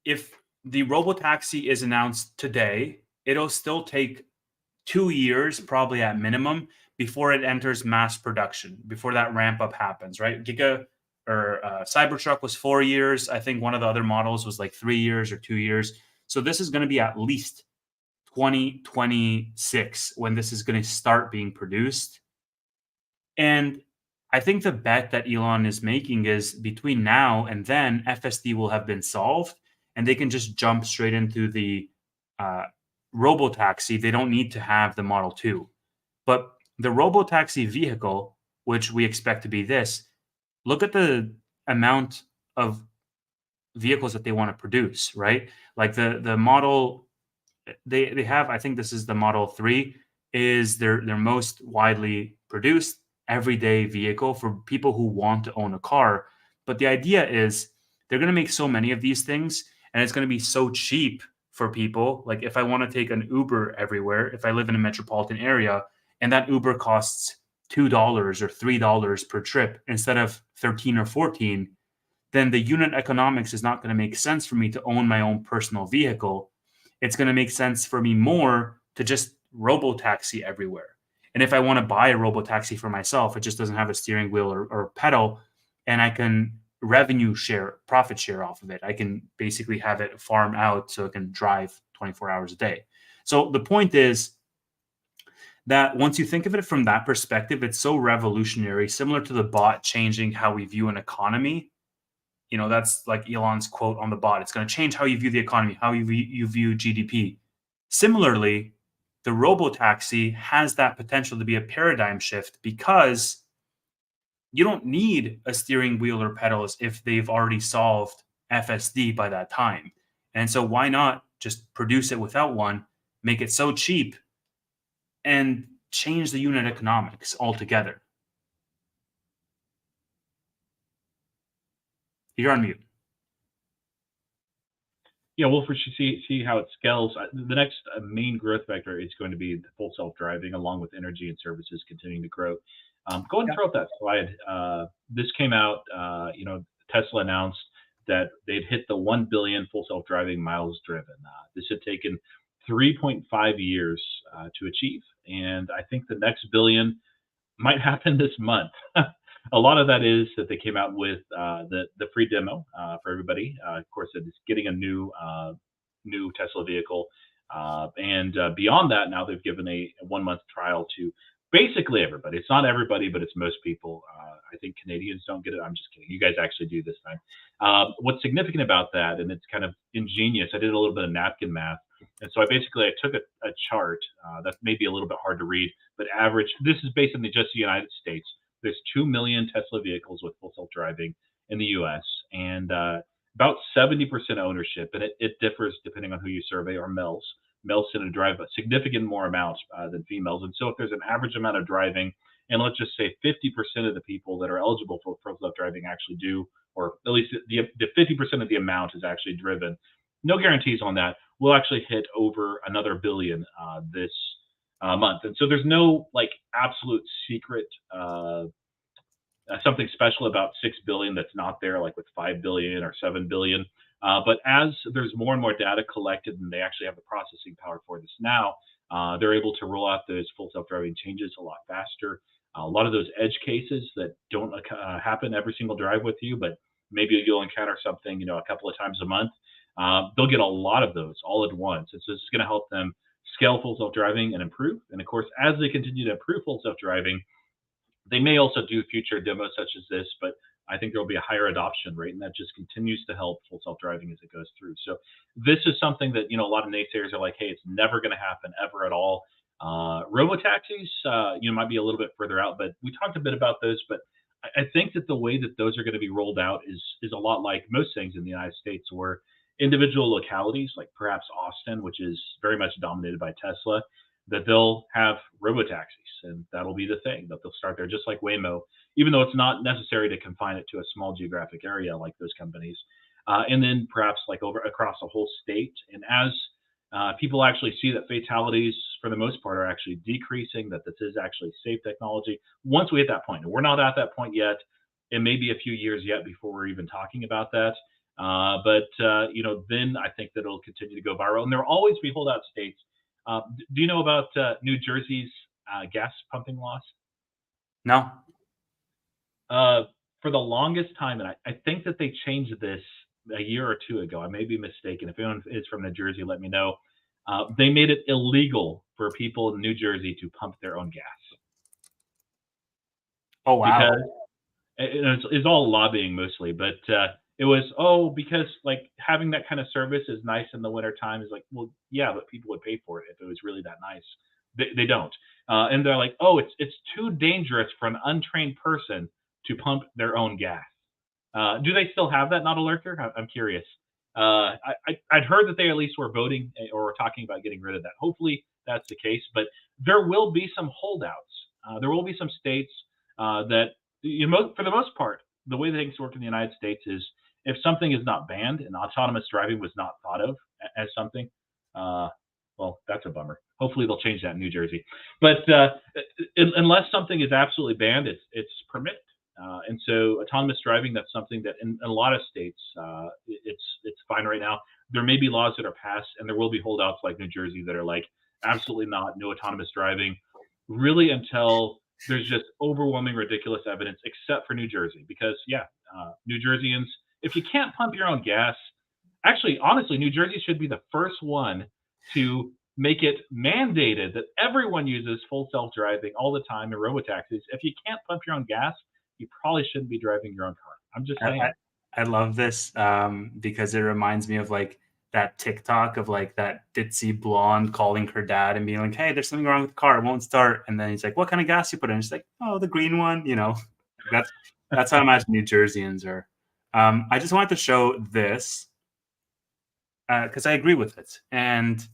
S1: if the Robotaxi is announced today, it'll still take 2 years, probably at minimum, before it enters mass production, before that ramp up happens, right? Giga or Cybertruck was 4 years. I think one of the other models was like 3 years or 2 years. So this is going to be at least 2026 when this is going to start being produced. And I think the bet that Elon is making is between now and then, FSD will have been solved and they can just jump straight into the uh, Robotaxi. They don't need to have the Model 2. But the Robotaxi vehicle, which we expect to be this, look at the amount of vehicles that they want to produce, right? Like the model they have, I think this is the Model 3, is their most widely produced everyday vehicle for people who want to own a car. But the idea is they're going to make so many of these things and it's going to be so cheap for people. Like if I want to take an Uber everywhere, if I live in a metropolitan area and that Uber costs $2 or $3 per trip instead of 13 or 14, then the unit economics is not going to make sense for me to own my own personal vehicle. It's going to make sense for me more to just robo-taxi everywhere. And if I want to buy a robo-taxi for myself, it just doesn't have a steering wheel or pedal, and I can revenue share, profit share off of it. I can basically have it farm out so it can drive 24 hours a day. So the point is that once you think of it from that perspective, it's so revolutionary, similar to the bot changing how we view an economy. That's like Elon's quote on the bot. It's going to change how you view the economy, how you view GDP. Similarly, the robotaxi has that potential to be a paradigm shift because you don't need a steering wheel or pedals if they've already solved FSD by that time. And so why not just produce it without one, make it so cheap, and change the unit economics altogether? You're on mute.
S2: Yeah, we'll for see how it scales. The next main growth vector is going to be the full self-driving, along with energy and services continuing to grow. Go ahead and
S1: Yeah.
S2: throw up that slide. This came out, Tesla announced that they'd hit the 1 billion full self-driving miles driven. This had taken 3.5 years to achieve, and I think the next billion might happen this month. A lot of that is that they came out with the free demo for everybody. Of course, it's getting a new Tesla vehicle, and beyond that, now they've given a 1 month trial to basically everybody. It's not everybody, but it's most people. I think Canadians don't get it. I'm just kidding. You guys actually do this time. What's significant about that, and it's kind of ingenious. I did a little bit of napkin math, and so I took a chart that may be a little bit hard to read, but average. This is based on just the United States. There's 2 million Tesla vehicles with full self-driving in the U.S. and about 70% ownership, and it differs depending on who you survey, are males. Males tend to drive a significant more amount than females, and so if there's an average amount of driving, and let's just say 50% of the people that are eligible for full self-driving actually do, or at least the 50% of the amount is actually driven. No guarantees on that. We'll actually hit over another billion this month. And so there's no like absolute secret something special about 6 billion that's not there, like with 5 billion or 7 billion. But as there's more and more data collected, and they actually have the processing power for this now, they're able to roll out those full self-driving changes a lot faster. A lot of those edge cases that don't happen every single drive with you, but maybe you'll encounter something, a couple of times a month. They'll get a lot of those all at once. And so this is going to help them scale full self-driving and improve. And of course, as they continue to improve full self-driving, they may also do future demos such as this, but I think there'll be a higher adoption rate, and that just continues to help full self-driving as it goes through. So this is something that, a lot of naysayers are like, hey, it's never going to happen ever at all. Robotaxis, might be a little bit further out, but we talked a bit about those, but I think that the way that those are going to be rolled out is a lot like most things in the United States, where individual localities, like perhaps Austin, which is very much dominated by Tesla, that they'll have robotaxis, and that'll be the thing, that they'll start there, just like Waymo, even though it's not necessary to confine it to a small geographic area like those companies. And then perhaps like over across a whole state. And as people actually see that fatalities, for the most part, are actually decreasing, that this is actually safe technology, once we hit that point, and we're not at that point yet, it may be a few years yet before we're even talking about that. Then I think that it'll continue to go viral, and there will always be holdout states. Do you know about New Jersey's gas pumping laws?
S1: No.
S2: For the longest time, and I think that they changed this a year or two ago. I may be mistaken. If anyone is from New Jersey, let me know. They made it illegal for people in New Jersey to pump their own gas.
S1: Oh, wow.
S2: Because it's all lobbying mostly, but it was, because like having that kind of service is nice in the wintertime. Is like, well, yeah, but people would pay for it if it was really that nice. They don't. And they're like, it's too dangerous for an untrained person to pump their own gas. Do they still have that? Not a lurker? I'm curious. I'd heard that they at least were voting or were talking about getting rid of that. Hopefully that's the case, but there will be some holdouts. There will be some states that, for the most part, the way things work in the United States is if something is not banned and autonomous driving was not thought of as something, well, that's a bummer. Hopefully they'll change that in New Jersey. But unless something is absolutely banned, it's permitted. And so autonomous driving, that's something that in a lot of states, it's fine right now. There may be laws that are passed, and there will be holdouts like New Jersey that are like, absolutely not, no autonomous driving, really until there's just overwhelming, ridiculous evidence, except for New Jersey. Because, New Jerseyans, if you can't pump your own gas, actually, honestly, New Jersey should be the first one to make it mandated that everyone uses full self-driving all the time in robotaxis. If you can't pump your own gas, you probably shouldn't be driving your own car. I'm just saying.
S1: I love this because it reminds me of like that TikTok of like that ditzy blonde calling her dad and being like, hey, there's something wrong with the car. It won't start. And then he's like, what kind of gas you put in? She's like, oh, the green one, That's how I imagine New Jerseyans are. I just wanted to show this because I agree with it, and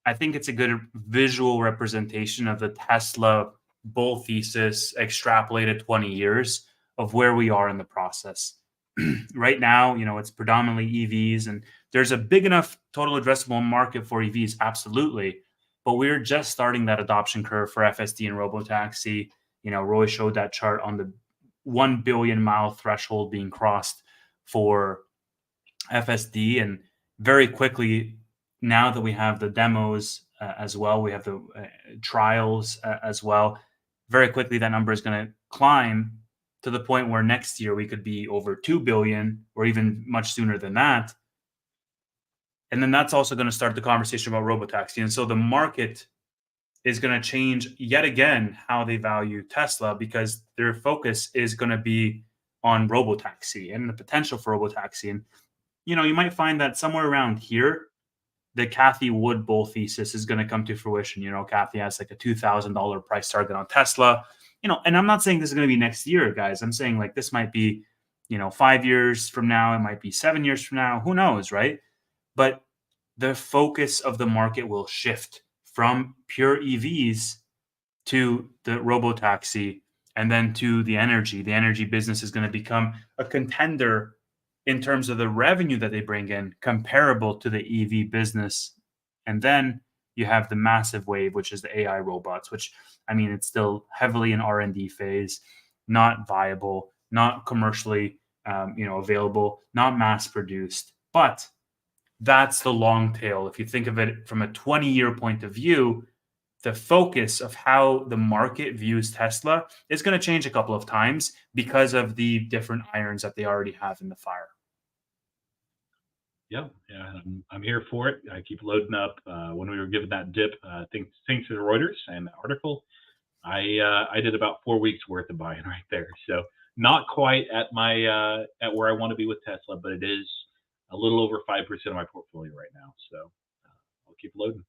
S1: I think it's a good visual representation of the Tesla bull thesis extrapolated 20 years of where we are in the process. Right now, it's predominantly EVs, and there's a big enough total addressable market for EVs, absolutely. But we're just starting that adoption curve for FSD and Robotaxi. Roy showed that chart on the 1 billion mile threshold being crossed for FSD, and very quickly, now that we have the demos as well, we have the trials as well. Very quickly, that number is going to climb to the point where next year we could be over 2 billion, or even much sooner than that. And then that's also going to start the conversation about Robotaxi. And so the market is going to change yet again how they value Tesla, because their focus is going to be on Robotaxi and the potential for Robotaxi. And you might find that somewhere around here, the Cathie Wood bull thesis is going to come to fruition. Cathie has like a $2,000 price target on Tesla. And I'm not saying this is going to be next year, guys. I'm saying like this might be, 5 years from now. It might be 7 years from now. Who knows, right? But the focus of the market will shift from pure EVs to the Robotaxi, and then to the energy. The energy business is going to become a contender in terms of the revenue that they bring in, comparable to the EV business. And then you have the massive wave, which is the AI robots, which, it's still heavily in R&D phase, not viable, not commercially, available, not mass produced. But that's the long tail. If you think of it from a 20-year point of view, the focus of how the market views Tesla is going to change a couple of times because of the different irons that they already have in the fire.
S2: Yeah, I'm here for it. I keep loading up. When we were given that dip, thanks to the Reuters and the article, I did about 4 weeks worth of buying right there. So not quite at my at where I want to be with Tesla, but it is a little over 5% of my portfolio right now. So I'll keep loading.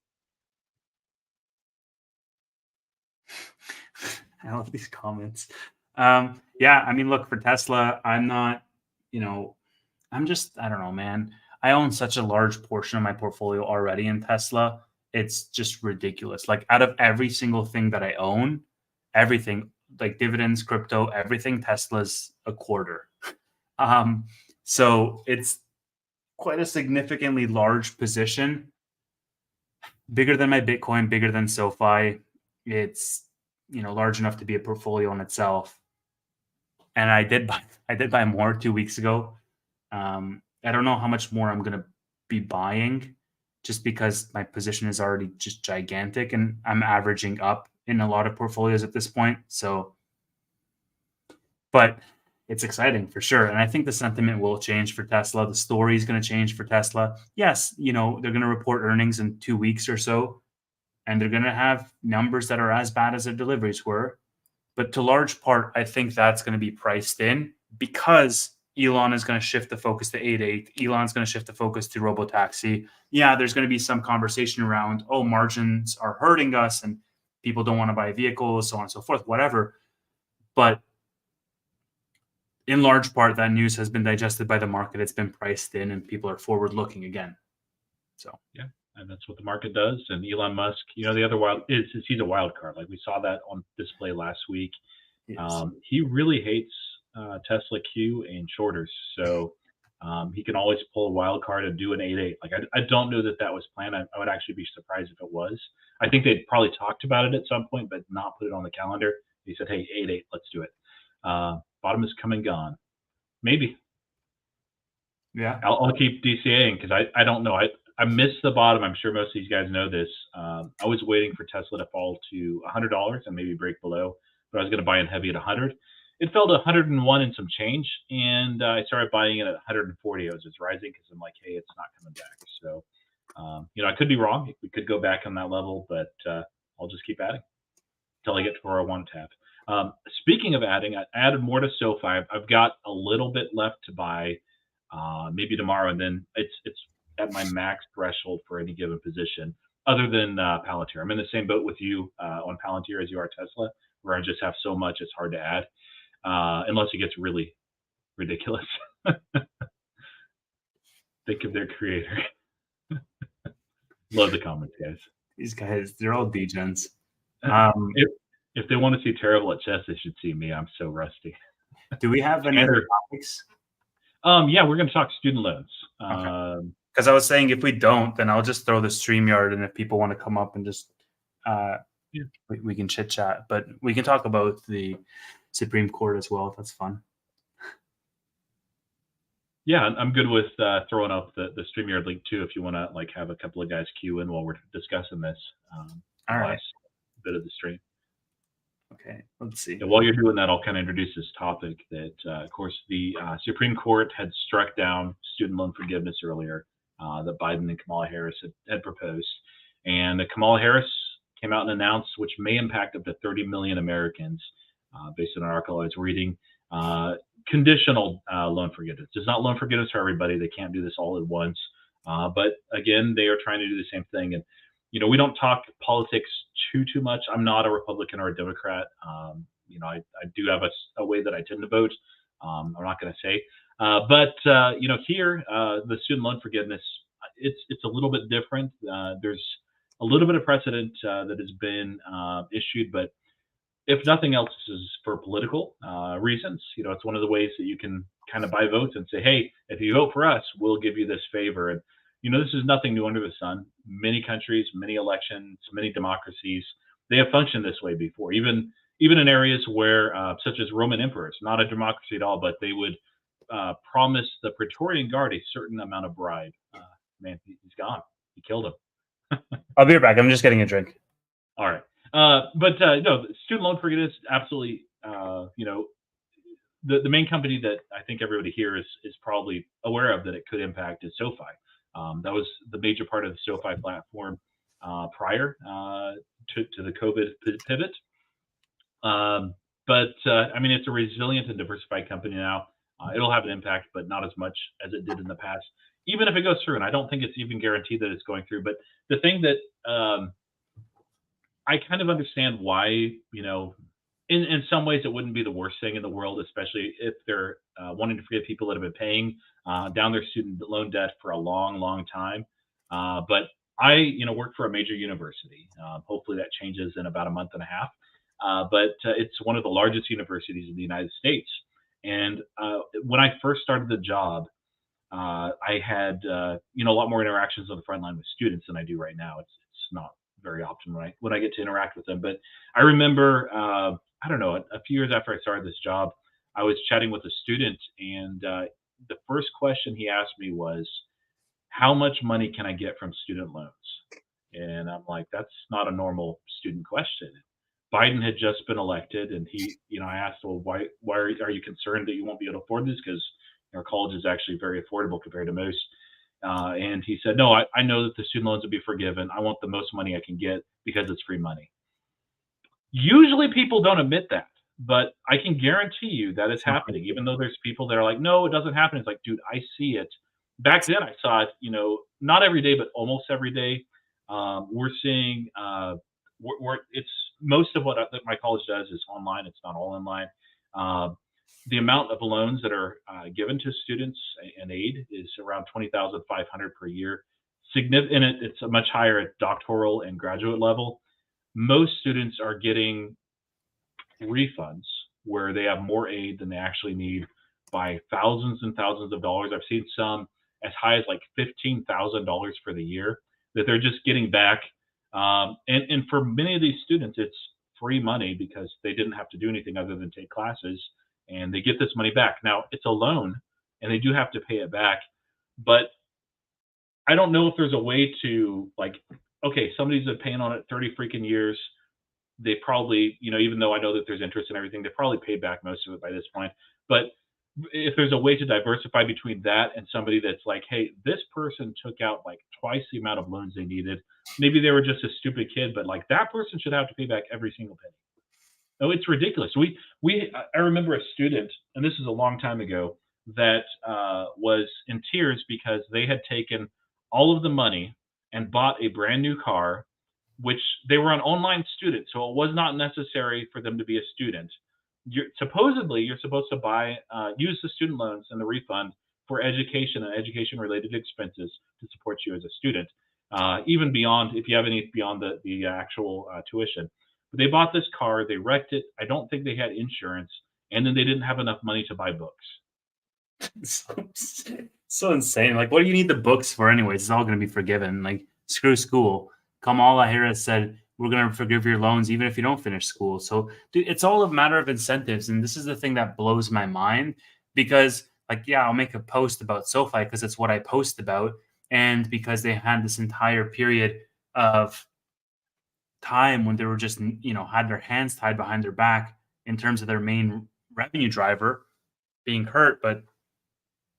S1: I love these comments. Yeah, look, for Tesla, I'm not, I don't know, man. I own such a large portion of my portfolio already in Tesla. It's just ridiculous. Like, out of every single thing that I own, everything, like dividends, crypto, everything, Tesla's a quarter. So it's quite a significantly large position, bigger than my Bitcoin, bigger than SoFi. It's, large enough to be a portfolio in itself. And I did buy more 2 weeks ago. I don't know how much more I'm going to be buying, just because my position is already just gigantic, and I'm averaging up in a lot of portfolios at this point. So, but it's exciting for sure. And I think the sentiment will change for Tesla. The story is going to change for Tesla. Yes, they're going to report earnings in 2 weeks or so, and they're going to have numbers that are as bad as their deliveries were. But to large part, I think that's going to be priced in, because Elon is going to shift the focus to 8.8. Elon's going to shift the focus to Robotaxi. Yeah, there's going to be some conversation around, margins are hurting us and people don't want to buy vehicles, so on and so forth, whatever. But in large part, that news has been digested by the market. It's been priced in, and people are forward looking again. So
S2: yeah, and that's what the market does. And Elon Musk, the other he's a wild card. Like, we saw that on display last week. Yes. He really hates Tesla Q and shorters, so he can always pull a wild card and do an 8.8. Like, I don't know that was planned. I would actually be surprised if it was. I think they'd probably talked about it at some point, but not put it on the calendar. He said, "Hey, 8.8, let's do it." Bottom is come and gone. Maybe.
S1: Yeah,
S2: I'll keep DCAing, because I don't know. I missed the bottom. I'm sure most of these guys know this. I was waiting for Tesla to fall to $100 and maybe break below, but I was going to buy in heavy at 100. It fell to 101 and some change, and I started buying it at 140 as it's rising, because I'm like, hey, it's not coming back. So, I could be wrong. We could go back on that level, but I'll just keep adding until I get to where I want to have. Speaking of adding, I added more to SoFi. I've got a little bit left to buy, maybe tomorrow, and then it's at my max threshold for any given position, other than Palantir. I'm in the same boat with you on Palantir as you are Tesla, where I just have so much it's hard to add. unless it gets really ridiculous. Think of their creator. Love the comments, guys.
S1: These guys, they're all degens.
S2: If they want to see terrible at chess, they should see me. I'm so rusty.
S1: Do we have any other topics?
S2: Yeah, we're going to talk student loans.
S1: Because I was saying if we don't, then I'll just throw the StreamYard, and if people want to come up and just we can chit chat. But we can talk about the Supreme Court as well. If that's fun.
S2: Yeah, I'm good with throwing up the StreamYard link too if you want to like have a couple of guys queue in while we're discussing this.
S1: All right.
S2: Bit of the stream.
S1: Okay, let's see.
S2: Yeah, while you're doing that, I'll kind of introduce this topic that, of course, the Supreme Court had struck down student loan forgiveness earlier that Biden and Kamala Harris had proposed. And Kamala Harris came out and announced, which may impact up to 30 million Americans, based on an article I was reading, conditional loan forgiveness. It's not loan forgiveness for everybody. They can't do this all at once. But again, they are trying to do the same thing. And, we don't talk politics too much. I'm not a Republican or a Democrat. I do have a way that I tend to vote. I'm not going to say. But here, the student loan forgiveness, it's a little bit different. There's a little bit of precedent that has been issued, but if nothing else, this is for political reasons. It's one of the ways that you can kind of buy votes and say, hey, if you vote for us, we'll give you this favor. And, this is nothing new under the sun. Many countries, many elections, many democracies, they have functioned this way before, even in areas where, such as Roman emperors, not a democracy at all, but they would promise the Praetorian Guard a certain amount of bribe. Man, he's gone. He killed him.
S1: I'll be right back. I'm just getting a drink.
S2: All right. No, student loan forgiveness, absolutely. The main company that I think everybody here is probably aware of that it could impact is SoFi. That was the major part of the SoFi platform prior to the COVID pivot. It's a resilient and diversified company now. It'll have an impact, but not as much as it did in the past, even if it goes through. And I don't think it's even guaranteed that it's going through. But the thing that I kind of understand why, in some ways it wouldn't be the worst thing in the world, especially if they're wanting to forgive people that have been paying down their student loan debt for a long time. But I, work for a major university. Hopefully that changes in about a month and a half. But it's one of the largest universities in the United States. And when I first started the job, I had, a lot more interactions on the front line with students than I do right now. It's not very often when I get to interact with them. But I remember, a few years after I started this job, I was chatting with a student, and the first question he asked me was, how much money can I get from student loans? And I'm like, that's not a normal student question. Biden had just been elected, and I asked, well, why are you concerned that you won't be able to afford this? Because our college is actually very affordable compared to most. And he said, no, I know that the student loans will be forgiven. I want the most money I can get because it's free money. Usually people don't admit that, but I can guarantee you that it's happening, even though there's people that are like, no, it doesn't happen. It's like, dude, I see it. Back then I saw it, not every day, but almost every day. We're seeing, it's most of what my college does is online. It's not all online. The amount of loans that are given to students and aid is around $20,500 per year. Significant. It's much higher at doctoral and graduate level. Most students are getting refunds where they have more aid than they actually need by thousands and thousands of dollars. I've seen some as high as like $15,000 for the year that they're just getting back. And for many of these students, it's free money because they didn't have to do anything other than take classes, and they get this money back. Now, it's a loan, and they do have to pay it back, but I don't know if there's a way to, like, okay, somebody's been paying on it 30 freaking years. They probably, even though I know that there's interest and everything, they probably paid back most of it by this point. But if there's a way to diversify between that and somebody that's like, hey, this person took out like twice the amount of loans they needed. Maybe they were just a stupid kid, but like that person should have to pay back every single penny. Oh, it's ridiculous. I remember a student, and this is a long time ago, that was in tears because they had taken all of the money and bought a brand new car, which they were an online student, so it was not necessary for them to be a student. supposedly you're supposed to use the student loans and the refund for education and education related expenses to support you as a student, even beyond if you have any beyond the actual tuition. But they bought this car, they wrecked it. I don't think they had insurance, and then they didn't have enough money to buy books.
S1: so, so insane. Like, what do you need the books for, anyways? It's all going to be forgiven. Like, screw school. Kamala Harris said, we're going to forgive your loans even if you don't finish school. So, dude, it's all a matter of incentives. And this is the thing that blows my mind because, like, yeah, I'll make a post about SoFi because it's what I post about. And because they had this entire period of time when they were just, had their hands tied behind their back in terms of their main revenue driver being hurt. But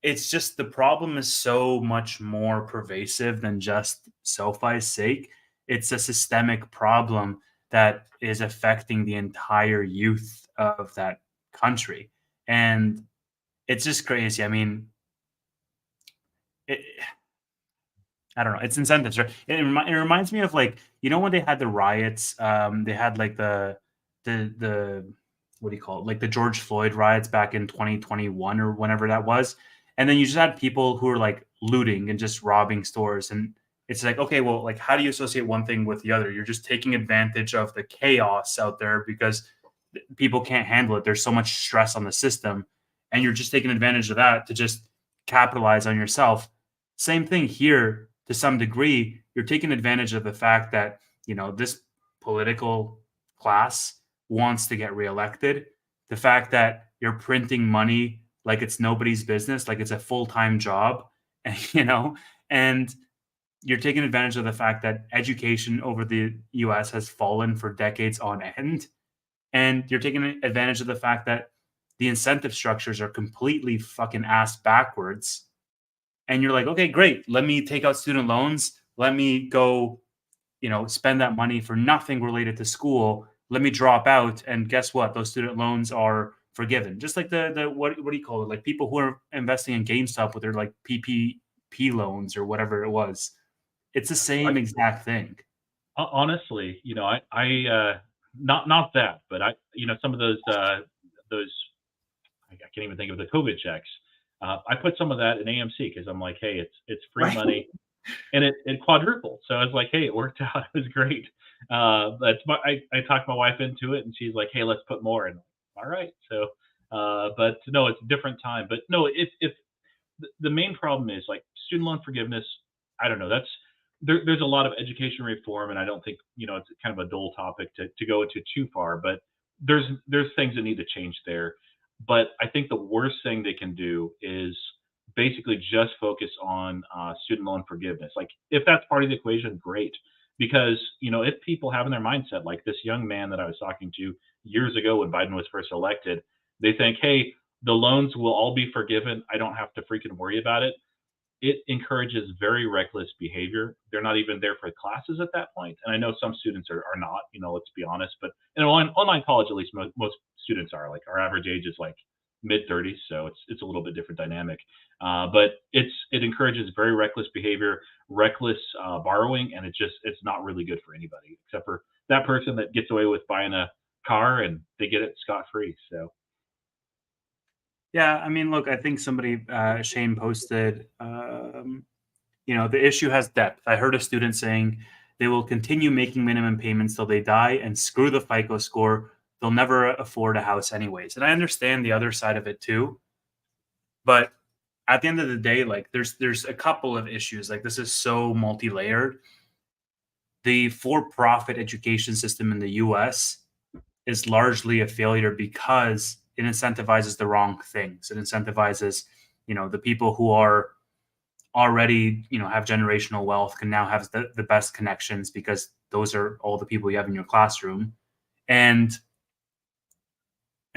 S1: it's just the problem is so much more pervasive than just SoFi's sake. It's a systemic problem that is affecting the entire youth of that country. And it's just crazy. I mean, it, I don't know. It's incentives, right? It reminds me of like when they had the riots. They had like the what do you call it? Like the George Floyd riots back in 2021 or whenever that was. And then you just had people who were like looting and just robbing stores. And it's like, okay, well, like how do you associate one thing with the other? You're just taking advantage of the chaos out there because people can't handle it. There's so much stress on the system, and you're just taking advantage of that to just capitalize on yourself. Same thing here to some degree. You're taking advantage of the fact that, this political class wants to get reelected. The fact that you're printing money like it's nobody's business, like it's a full-time job, and and you're taking advantage of the fact that education over the US has fallen for decades on end. And you're taking advantage of the fact that the incentive structures are completely fucking ass backwards. And you're like, okay, great. Let me take out student loans. Let me go, spend that money for nothing related to school. Let me drop out. And guess what? Those student loans are forgiven. Just like the what do you call it? Like people who are investing in GameStop with their like PPP loans or whatever it was. It's the same exact thing.
S2: Honestly, not that, but some of those I can't even think of the COVID checks. I put some of that in AMC because I'm like, hey, it's free
S1: Right.
S2: money, and it quadrupled. So I was like, hey, it worked out. It was great. I talked my wife into it, and she's like, hey, let's put more. And all right, so but no, it's a different time. But no, if the main problem is like student loan forgiveness, I don't know. There's a lot of education reform, and I don't think it's kind of a dull topic to go into too far. But there's things that need to change there. But I think the worst thing they can do is basically just focus on student loan forgiveness. Like if that's part of the equation, great. Because if people have in their mindset, like this young man that I was talking to years ago when Biden was first elected, they think, hey, the loans will all be forgiven. I don't have to freaking worry about it. It encourages very reckless behavior. They're not even there for classes at that point. And I know some students are not, let's be honest, but in online college, at least most students are. Like our average age is like mid 30s, so it's a little bit different dynamic. But it encourages very reckless behavior, reckless borrowing, and it's not really good for anybody except for that person that gets away with buying a car and they get it scot free. So
S1: Yeah, I mean, look, I think somebody, Shane posted, the issue has depth. I heard a student saying they will continue making minimum payments till they die and screw the FICO score. They'll never afford a house anyways. And I understand the other side of it too. But at the end of the day, like there's a couple of issues. Like this is so multi-layered. The for-profit education system in the US is largely a failure because it incentivizes the wrong things. It incentivizes, the people who are already, have generational wealth can now have the best connections because those are all the people you have in your classroom. And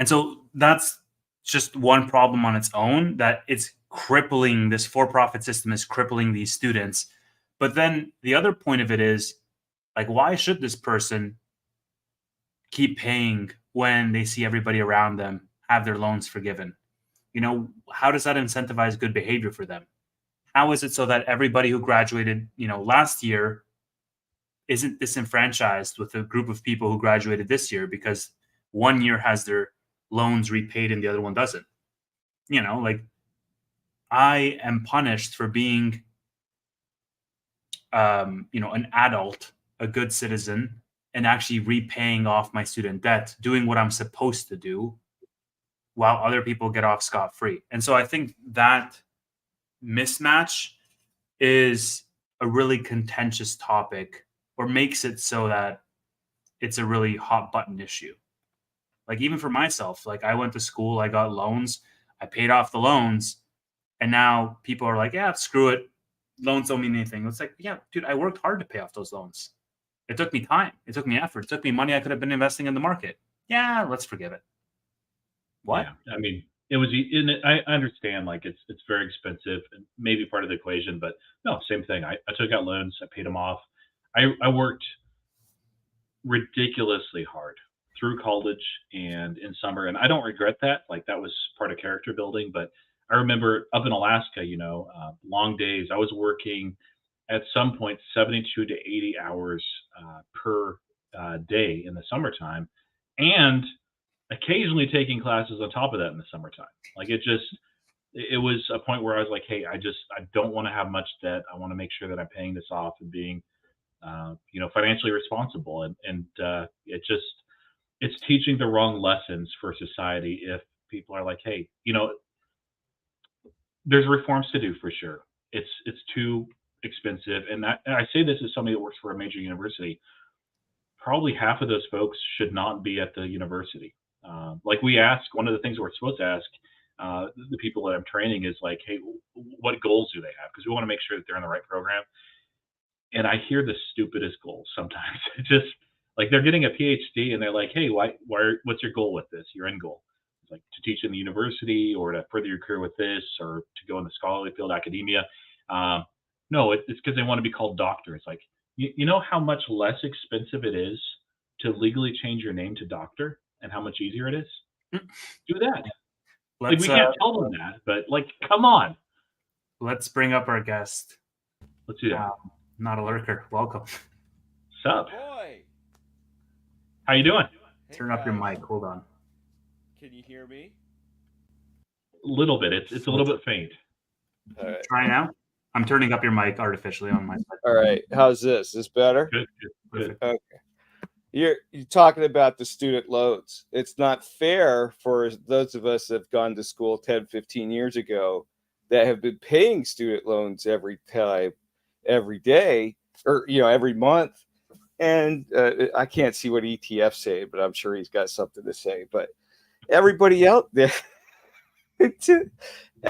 S1: so that's just one problem on its own, that it's crippling. This for-profit system is crippling these students. But then the other point of it is like, why should this person keep paying when they see everybody around them have their loans forgiven? How does that incentivize good behavior for them? How is it so that everybody who graduated, last year isn't disenfranchised with a group of people who graduated this year because one year has their loans repaid and the other one doesn't. You know, like I am punished for being, an adult, a good citizen, and actually repaying off my student debt, doing what I'm supposed to do, while other people get off scot-free. And so I think that mismatch is a really contentious topic, or makes it so that it's a really hot button issue. Like even for myself, like I went to school, I got loans, I paid off the loans, and now people are like, yeah, screw it. Loans don't mean anything. It's like, yeah, dude, I worked hard to pay off those loans. It took me time. It took me effort. It took me money I could have been investing in the market. Yeah, let's forgive it. What?
S2: Yeah, I mean, it was. I understand, like it's very expensive and maybe part of the equation, but no, same thing. I took out loans, I paid them off. I worked ridiculously hard through college and in summer, and I don't regret that. Like that was part of character building. But I remember up in Alaska, long days. I was working at some point 72 to 80 hours per day in the summertime, and occasionally taking classes on top of that in the summertime. Like it was a point where I was like, hey, I don't want to have much debt. I want to make sure that I'm paying this off and being, financially responsible. And it's teaching the wrong lessons for society if people are like, hey, there's reforms to do for sure. It's too expensive. And I say this as somebody that works for a major university. Probably half of those folks should not be at the university. Like we ask, one of the things we're supposed to ask the people that I'm training is like, hey, what goals do they have? Because we want to make sure that they're in the right program. And I hear the stupidest goals sometimes. Just like they're getting a PhD and they're like, hey, what's your goal with this? Your end goal? It's like to teach in the university or to further your career with this or to go in the scholarly field, academia. No, it's because they want to be called doctor. It's like, you know how much less expensive it is to legally change your name to doctor and how much easier it is? Do that. Like we can't tell them that, but like, come on.
S1: Let's bring up our guest.
S2: Let's do that.
S1: Not a lurker. Welcome.
S2: What's up?
S3: Boy.
S2: How you doing?
S3: Hey,
S1: Turn up your mic. Hold on.
S3: Can you hear me?
S2: A little bit. It's a little bit faint.
S3: All right.
S1: Try now. I'm turning up your mic artificially on my side.
S4: All right. How's this? Is this better?
S2: Good.
S4: Okay. You're talking about the student loans. It's not fair for those of us that have gone to school 10, 15 years ago that have been paying student loans every time, every day, or every month. And I can't see what ETF's saying, but I'm sure he's got something to say. But everybody out there,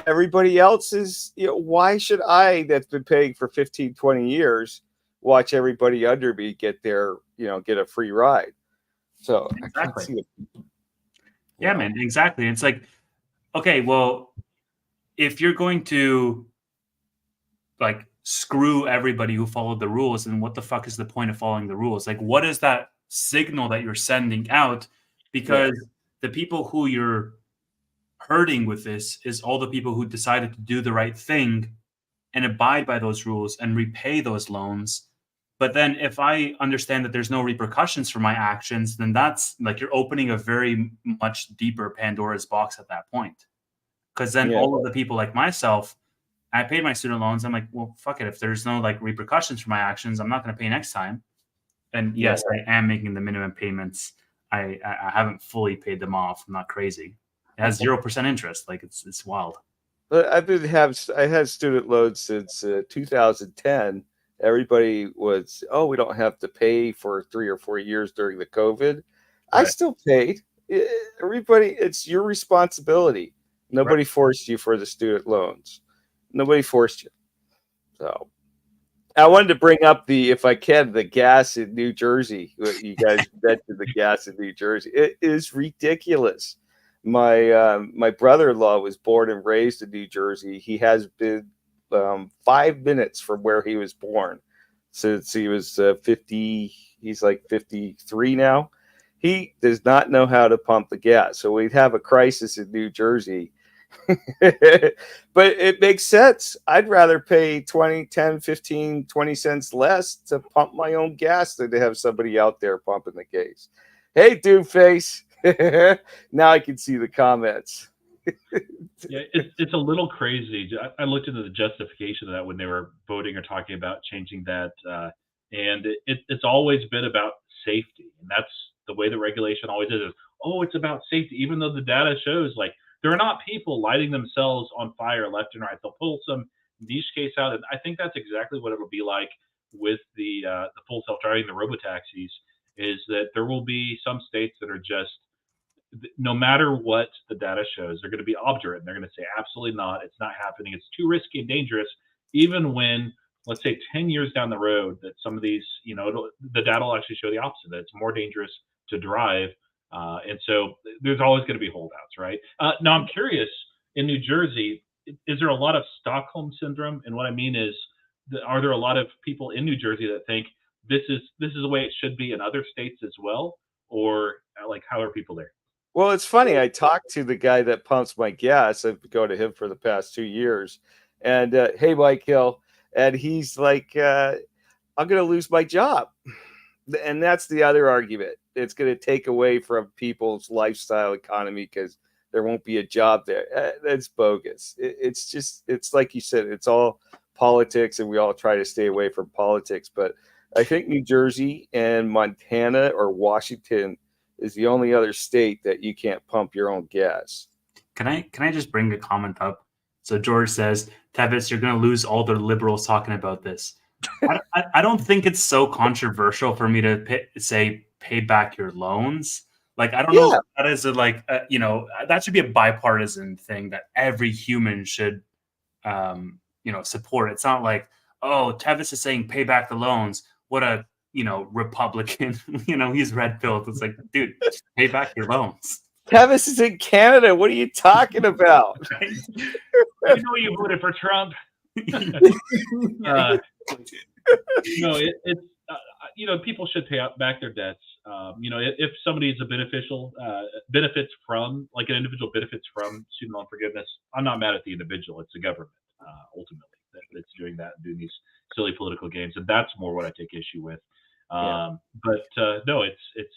S4: everybody else is, why should I, that's been paying for 15, 20 years, watch everybody under me get get a free ride? So
S1: Exactly.
S4: I can't see it.
S1: Yeah, man, exactly. It's like, okay, well, if you're going to like screw everybody who followed the rules, then what the fuck is the point of following the rules? Like, what is that signal that you're sending out? Because the people who you're hurting with this is all the people who decided to do the right thing and abide by those rules and repay those loans. But then if I understand that there's no repercussions for my actions, then that's like you're opening a very much deeper Pandora's box at that point. Because then all of the people like myself, I paid my student loans. I'm like, well, fuck it. If there's no like repercussions for my actions, I'm not going to pay next time. And yes, I am making the minimum payments. I haven't fully paid them off. I'm not crazy. It has 0% interest. Like it's wild.
S4: But I had student loans since 2010. Everybody was, we don't have to pay for 3 or 4 years during the COVID. Right. I still paid. Everybody, it's your responsibility. Nobody forced you for the student loans. Nobody forced you. So I wanted to bring up if I can, the gas in New Jersey. You guys mentioned the gas in New Jersey. It is ridiculous. My brother-in-law was born and raised in New Jersey. He has been 5 minutes from where he was born since he was 50. He's like 53 now. He does not know how to pump the gas. So we'd have a crisis in New Jersey. But it makes sense. I'd rather pay 20, 10, 15, 20 cents less to pump my own gas than to have somebody out there pumping the gas. Hey, dude face. Now I can see the comments.
S2: Yeah, it's a little crazy. I looked into the justification of that when they were voting or talking about changing that, and it's always been about safety, and that's the way the regulation always is. Oh, it's about safety, even though the data shows like there are not people lighting themselves on fire left and right. They'll pull some niche case out, and I think that's exactly what it'll be like with the full self-driving, the robotaxis, is that there will be some states that are just, no matter what the data shows, they're going to be obdurate. And they're going to say, absolutely not. It's not happening. It's too risky and dangerous. Even when, let's say, 10 years down the road, that some of these, the data will actually show the opposite, that it's more dangerous to drive. And so there's always going to be holdouts, right? Now, I'm curious, in New Jersey, is there a lot of Stockholm syndrome? And what I mean is, are there a lot of people in New Jersey that think this is the way it should be in other states as well? Or like, how are people there?
S4: Well, it's funny. I talked to the guy that pumps my gas. I've been going to him for the past 2 years. And hey, Mike Hill. And he's like, I'm going to lose my job. And that's the other argument. It's going to take away from people's lifestyle economy because there won't be a job there. That's bogus. It's like you said, it's all politics, and we all try to stay away from politics. But I think New Jersey and Montana or Washington is the only other state that you can't pump your own gas.
S1: Can I just bring a comment up? So George says, Tevis, you're going to lose all the liberals talking about this. I don't think it's so controversial for me to say pay back your loans. Like, I don't know if that is that should be a bipartisan thing that every human should, support. It's not like, oh, Tevis is saying pay back the loans. What a Republican, he's red pilled. It's like, dude, pay back your loans.
S4: Tevis is in Canada. What are you talking about?
S2: I know you voted for Trump. People should pay back their debts. If somebody is benefits from, like an individual benefits from student loan forgiveness, I'm not mad at the individual. It's the government ultimately that's doing that and doing these silly political games, and that's more what I take issue with. But no, it's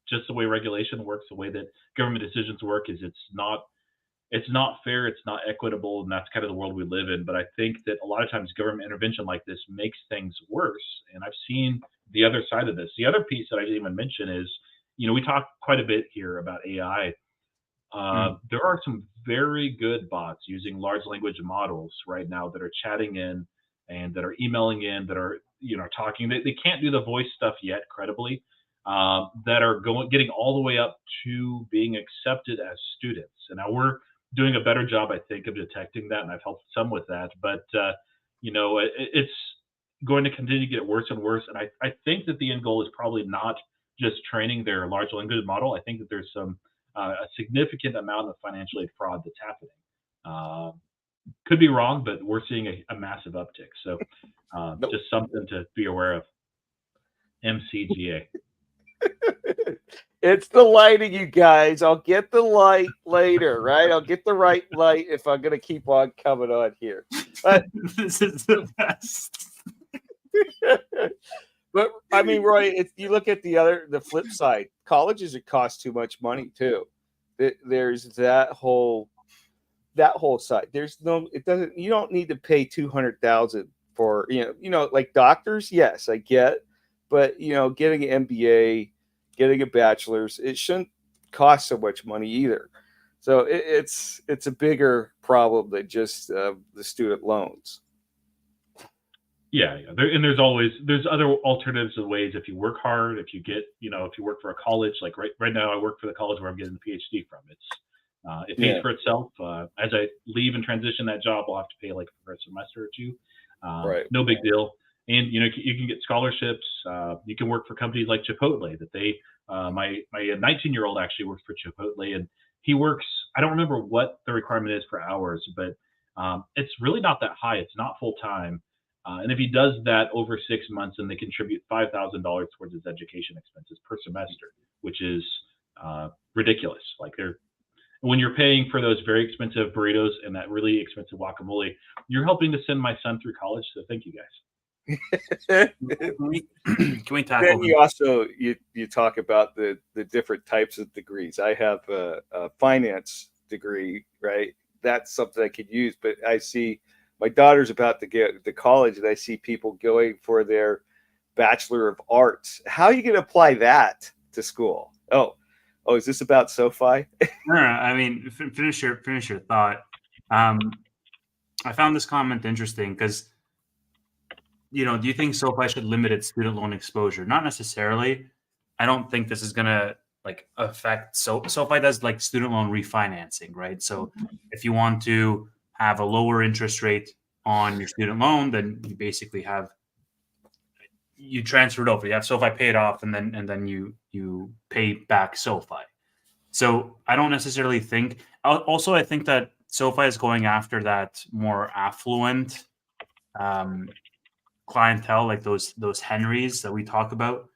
S2: just the way regulation works, the way that government decisions work. Is it's not fair, it's not equitable, and that's kind of the world we live in. But I think that a lot of times government intervention like this makes things worse, and I've seen the other side of this. The other piece that I didn't even mention is, we talk quite a bit here about AI. There are some very good bots using large language models right now that are chatting in and that are emailing in, that are talking. They can't do the voice stuff yet credibly, that are getting all the way up to being accepted as students. And now we're doing a better job, I think, of detecting that, and I've helped some with that. But it's going to continue to get worse and worse. And I think that the end goal is probably not just training their large language model. I think that there's a significant amount of financial aid fraud that's happening. Could be wrong, but we're seeing a massive uptick. So just something to be aware of. MCGA.
S4: It's the lighting, you guys. I'll get the light later, right? I'll get the right light if I'm going to keep on coming on here. But
S1: this is the best.
S4: But I mean, Roy, if you look at the flip side, colleges, it costs too much money too. There's that whole side. You don't need to pay $200,000 for, like doctors. Yes, I get, but getting an MBA, getting a bachelor's, it shouldn't cost so much money either. So it's a bigger problem than just the student loans.
S2: Yeah. There's other alternatives and ways. If you work hard, if you work for a college, like right now I work for the college where I'm getting the PhD from. It pays for itself. As I leave and transition that job, I'll have to pay like for a semester or two.
S4: Right.
S2: No big deal. And you can get scholarships. You can work for companies like Chipotle. My 19-year-old actually works for Chipotle, and he works. I don't remember what the requirement is for hours, but it's really not that high. It's not full time. And if he does that over 6 months, then they contribute $5,000 towards his education expenses per semester, which is ridiculous. Like when you're paying for those very expensive burritos and that really expensive guacamole, you're helping to send my son through college. So thank you guys.
S1: Can we tackle
S4: Then you also you talk about the different types of degrees. I have a finance degree, right? That's something I could use, but I see my daughter's about to get to college, and I see people going for their Bachelor of Arts. How are you going to apply that to school? Oh, is this about SoFi?
S1: No, I mean, finish your thought. I found this comment interesting because, do you think SoFi should limit its student loan exposure? Not necessarily. I don't think this is gonna affect. SoFi does like student loan refinancing, right? So if you want to have a lower interest rate on your student loan, then you basically you transfer it over. You have SoFi pay it off, and then you pay back SoFi. So I don't necessarily think. Also, I think that SoFi is going after that more affluent clientele, like those Henrys that we talk about,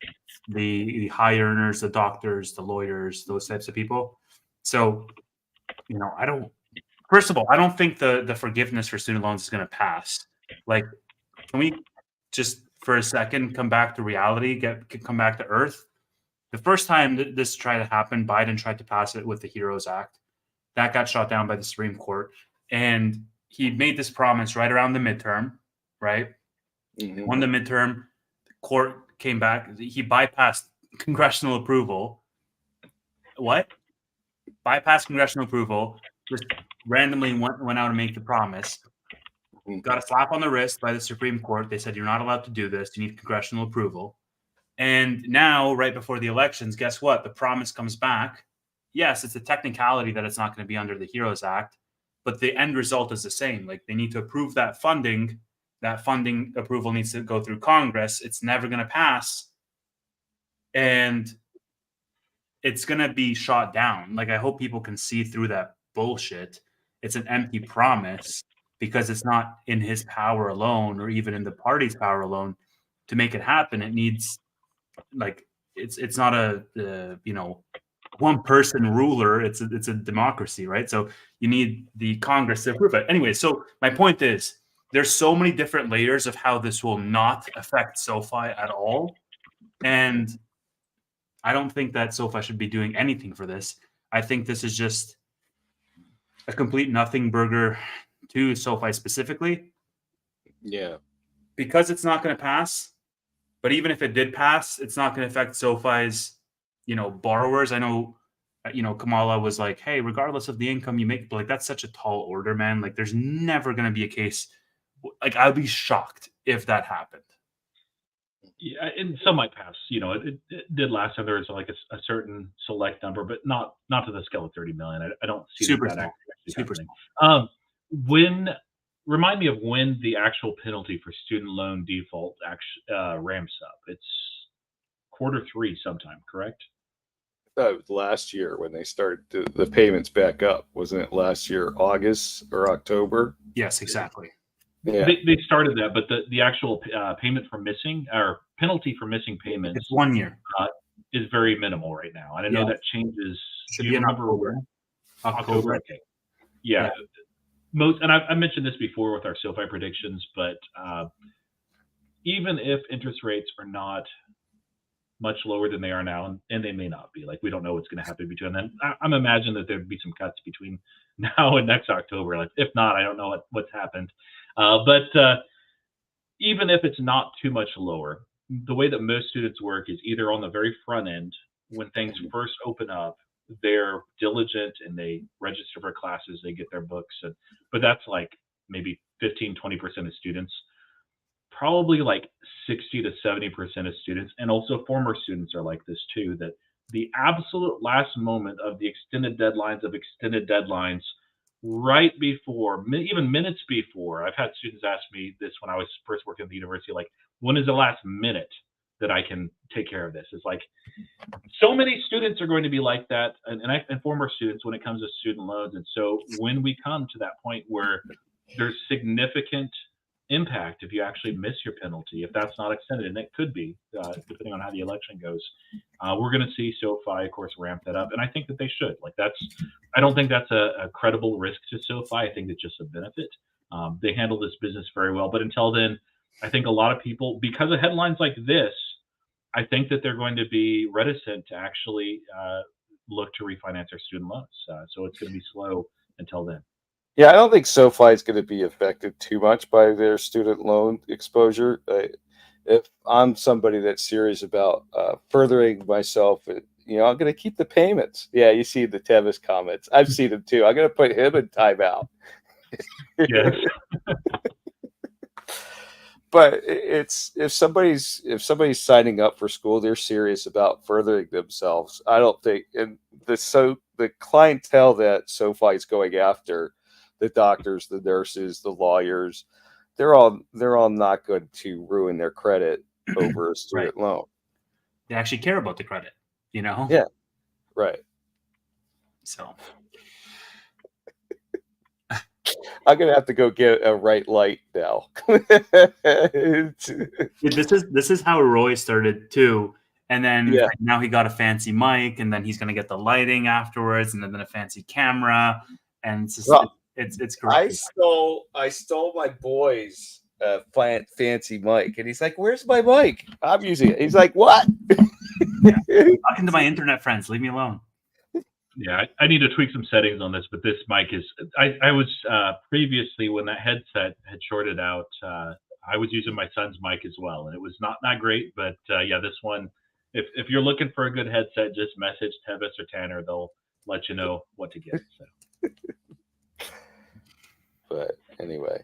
S1: the high earners, the doctors, the lawyers, those types of people. So, I don't. First of all, I don't think the forgiveness for student loans is going to pass. Like, can we just for a second come back to reality, come back to earth? The first time this tried to happen, Biden tried to pass it with the HEROES Act. That got shot down by the Supreme Court. And he made this promise right around the midterm, right?
S4: Mm-hmm.
S1: Won the midterm. The court came back. He bypassed congressional approval. What? Bypassed congressional approval. Just randomly went out and made the promise. Got a slap on the wrist by the Supreme Court. They said, you're not allowed to do this. You need congressional approval. And now, right before the elections, guess what? The promise comes back. Yes, it's a technicality that it's not going to be under the HEROES Act, but the end result is the same. Like, they need to approve that funding. That funding approval needs to go through Congress. It's never going to pass. And it's going to be shot down. Like, I hope people can see through that bullshit. It's an empty promise because it's not in his power alone or even in the party's power alone to make it happen. It needs, it's not a one person ruler. It's a democracy, right? So you need the Congress to approve it. Anyway, so my point is there's so many different layers of how this will not affect SoFi at all. And I don't think that SoFi should be doing anything for this. I think this is just a complete nothing burger to SoFi specifically.
S4: Yeah.
S1: Because it's not going to pass. But even if it did pass, it's not going to affect SoFi's, borrowers. I know, Kamala was like, hey, regardless of the income you make, but that's such a tall order, man. Like, there's never going to be a case. Like, I'd be shocked if that happened.
S2: Yeah, and some might pass. It did last time. There was a certain select number, but not to the scale of 30 million. I don't see
S1: Super
S2: that
S1: small.
S2: actually happening. Remind me of when the actual penalty for student loan default ramps up. It's Q3 sometime, correct?
S4: That was last year when they started the payments back up. Wasn't it last year, August or October?
S1: Yes, exactly.
S2: Yeah. They started that, but the actual payment for missing or penalty for missing payments,
S1: it's 1 year,
S2: is very minimal right now. And I know that changes.
S1: Should be in October.
S2: October. Okay. Yeah. And I mentioned this before with our SoFi predictions, but even if interest rates are not much lower than they are now, and they may not be, we don't know what's going to happen between then. I'm imagining that there'd be some cuts between now and next October. If not, I don't know what's happened. But even if it's not too much lower, the way that most students work is either on the very front end, when things first open up, they're diligent and they register for classes, they get their books, but that's maybe 15-20% of students. Probably 60 to 70% of students, and also former students are like this too, that the absolute last moment of the extended deadlines, right before, even minutes before. I've had students ask me this when I was first working at the university, when is the last minute that I can take care of this? It's so many students are going to be like that, and former students when it comes to student loans. And so when we come to that point where there's significant impact if you actually miss your penalty, if that's not extended, and it could be, depending on how the election goes, we're going to see SoFi, of course, ramp that up. And I think that they should. I don't think that's a credible risk to SoFi. I think it's just a benefit. They handle this business very well. But until then, I think a lot of people, because of headlines like this, I think that they're going to be reticent to actually look to refinance their student loans. So it's going to be slow until then.
S4: Yeah, I don't think SoFi is going to be affected too much by their student loan exposure. If I'm somebody that's serious about furthering myself, I'm going to keep the payments. Yeah, you see the Tevis comments. I've seen them too. I'm going to put him in timeout.
S2: Yes.
S4: But it's if somebody's signing up for school, they're serious about furthering themselves. I don't think, and the clientele that SoFi is going after, the doctors, the nurses, the lawyers, they're all not going to ruin their credit over a student loan.
S1: They actually care about the credit,
S4: Yeah, right.
S1: So
S4: I'm gonna have to go get a right light now.
S1: This is how Roy started too, and then
S4: Yeah.
S1: now he got a fancy mic, and then he's gonna get the lighting afterwards, and then a fancy camera, and it's just,
S4: Well,
S1: it's great.
S4: I stole my boy's fancy mic, and he's like, "Where's my mic? I'm using it." He's like, "What?"
S1: Talking to my internet friends, leave me alone.
S2: Yeah, I need to tweak some settings on this, but this mic is. I was previously, when that headset had shorted out, I was using my son's mic as well, and it was not great. But yeah, this one, if you're looking for a good headset, just message Tevis or Tanner. They'll let you know what to get. So.
S4: But anyway,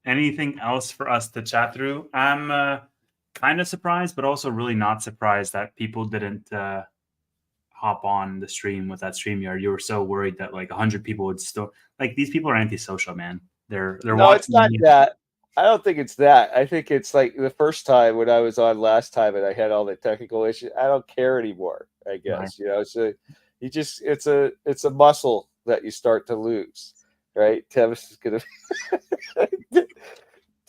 S1: anything else for us to chat through? I'm kind of surprised, but also really not surprised that people didn't hop on the stream with that StreamYard. You were so worried that like 100 people would still, like, these people are antisocial, man. They're
S4: no,
S1: watching.
S4: it's not that. I don't think it's that. I think it's like the first time when I was on last time and I had all the technical issues. I don't care anymore. I guess so. It's a muscle that you start to lose, right? Tevis is gonna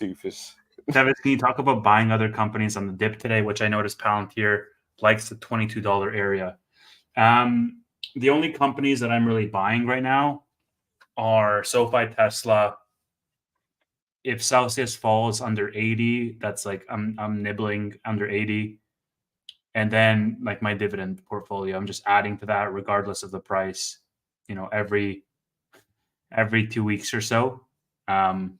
S4: doofus.
S1: Tevis, can you talk about buying other companies on the dip today, which I noticed Palantir likes the $22 area. The only companies that I'm really buying right now are SoFi, Tesla. If Celsius falls under 80, that's like I'm nibbling under 80. And then like my dividend portfolio, I'm just adding to that regardless of the price, every 2 weeks or so. I'm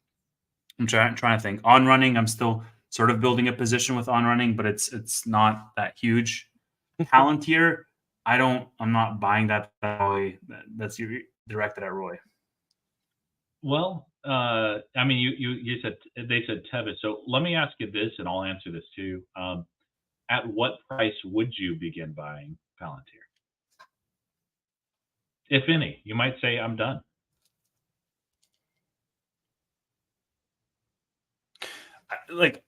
S1: trying to think. On running, I'm still sort of building a position with on running, but it's not that huge. Palantir, I'm not buying that way. That's directed at Roy.
S2: Well, I mean, you said they said Tevis. So let me ask you this, and I'll answer this too. At what price would you begin buying Palantir? If any, you might say, I'm done.
S1: Like,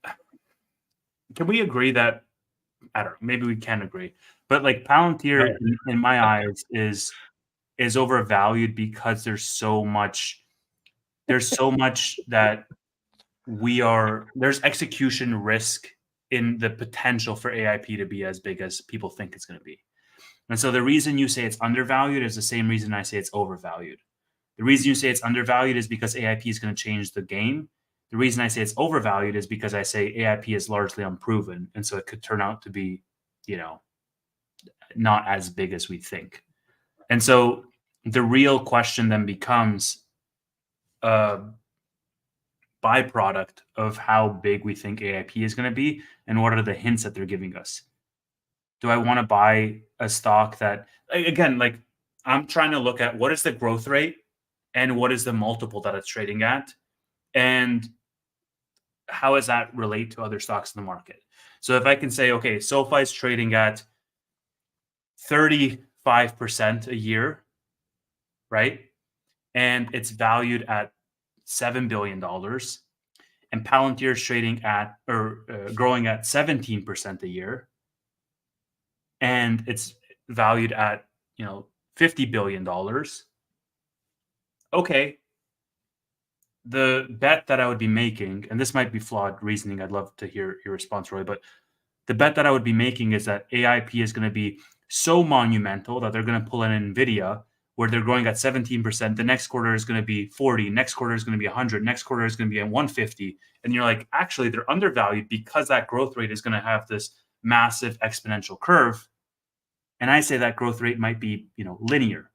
S1: can we agree that, I don't know, maybe we can agree, but like Palantir in my eyes is overvalued because there's so much that there's execution risk in the potential for AIP to be as big as people think it's going to be. And so the reason you say it's undervalued is the same reason I say it's overvalued. The reason you say it's undervalued is because AIP is going to change the game. The reason I say it's overvalued is because I say AIP is largely unproven. And so it could turn out to be, not as big as we think. And so the real question then becomes a byproduct of how big we think AIP is going to be and what are the hints that they're giving us. Do I want to buy a stock that, again, like I'm trying to look at what is the growth rate and what is the multiple that it's trading at, and how does that relate to other stocks in the market? So if I can say, okay, SoFi is trading at 35% a year, right? And it's valued at $7 billion. And Palantir is trading at growing at 17% a year. And it's valued at, $50 billion. Okay. The bet that I would be making, and this might be flawed reasoning, I'd love to hear your response, Roy, but the bet that I would be making is that AIP is going to be so monumental that they're going to pull in NVIDIA, where they're growing at 17%. The next quarter is going to be 40. Next quarter is going to be 100. Next quarter is going to be at 150. And you're like, actually, they're undervalued because that growth rate is going to have this massive exponential curve. And I say that growth rate might be, linear.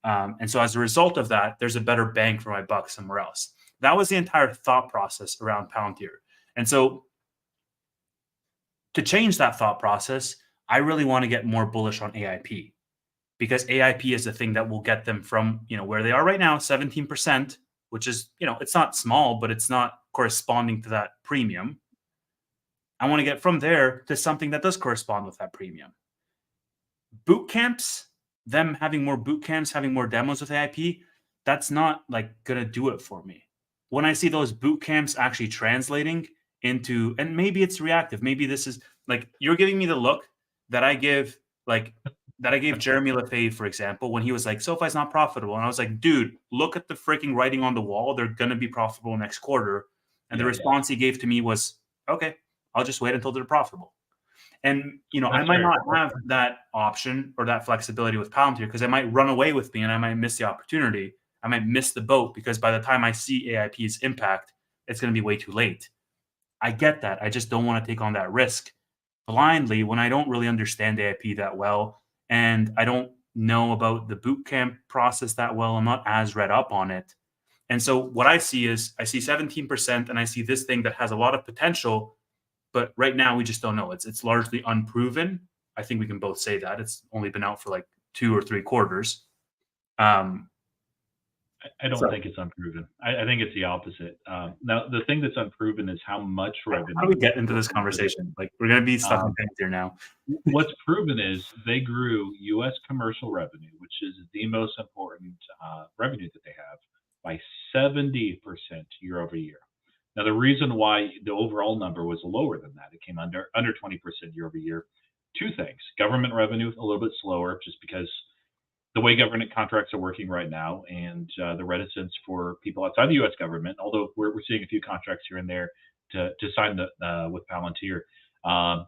S1: And so as a result of that, there's a better bang for my buck somewhere else. That was the entire thought process around Palantir. And so to change that thought process, I really want to get more bullish on AIP, because AIP is the thing that will get them from, where they are right now, 17%, which is, it's not small, but it's not corresponding to that premium. I want to get from there to something that does correspond with that premium. Boot camps, them having more boot camps, having more demos with AIP, that's not like going to do it for me. When I see those boot camps actually translating into, and maybe it's reactive, maybe this is like, you're giving me the look that I gave, Jeremy Lefebvre, for example, when he was like, SoFi's not profitable. And I was like, dude, look at the freaking writing on the wall. They're going to be profitable next quarter. And the response he gave to me was, okay, I'll just wait until they're profitable. And, I might not have that option or that flexibility with Palantir, because it might run away with me and I might miss the opportunity. I might miss the boat, because by the time I see AIP's impact, it's going to be way too late. I get that. I just don't want to take on that risk blindly when I don't really understand AIP that well. And I don't know about the bootcamp process that well. I'm not as read up on it. And so what I see is, I see 17% and I see this thing that has a lot of potential, but right now we just don't know. It's largely unproven. I think we can both say that. It's only been out for like 2 or 3 quarters.
S2: I don't think it's unproven. I think it's the opposite. Now, the thing that's unproven is how much revenue.
S1: How do we get into this conversation? Like, we're going to be stuck in here now.
S2: What's proven is they grew U.S. commercial revenue, which is the most important revenue that they have, by 70% year over year. Now, the reason why the overall number was lower than that, it came under 20% year over year. 2 things: government revenue a little bit slower, just because the way government contracts are working right now, and the reticence for people outside the U.S. government, although we're seeing a few contracts here and there to sign with Palantir,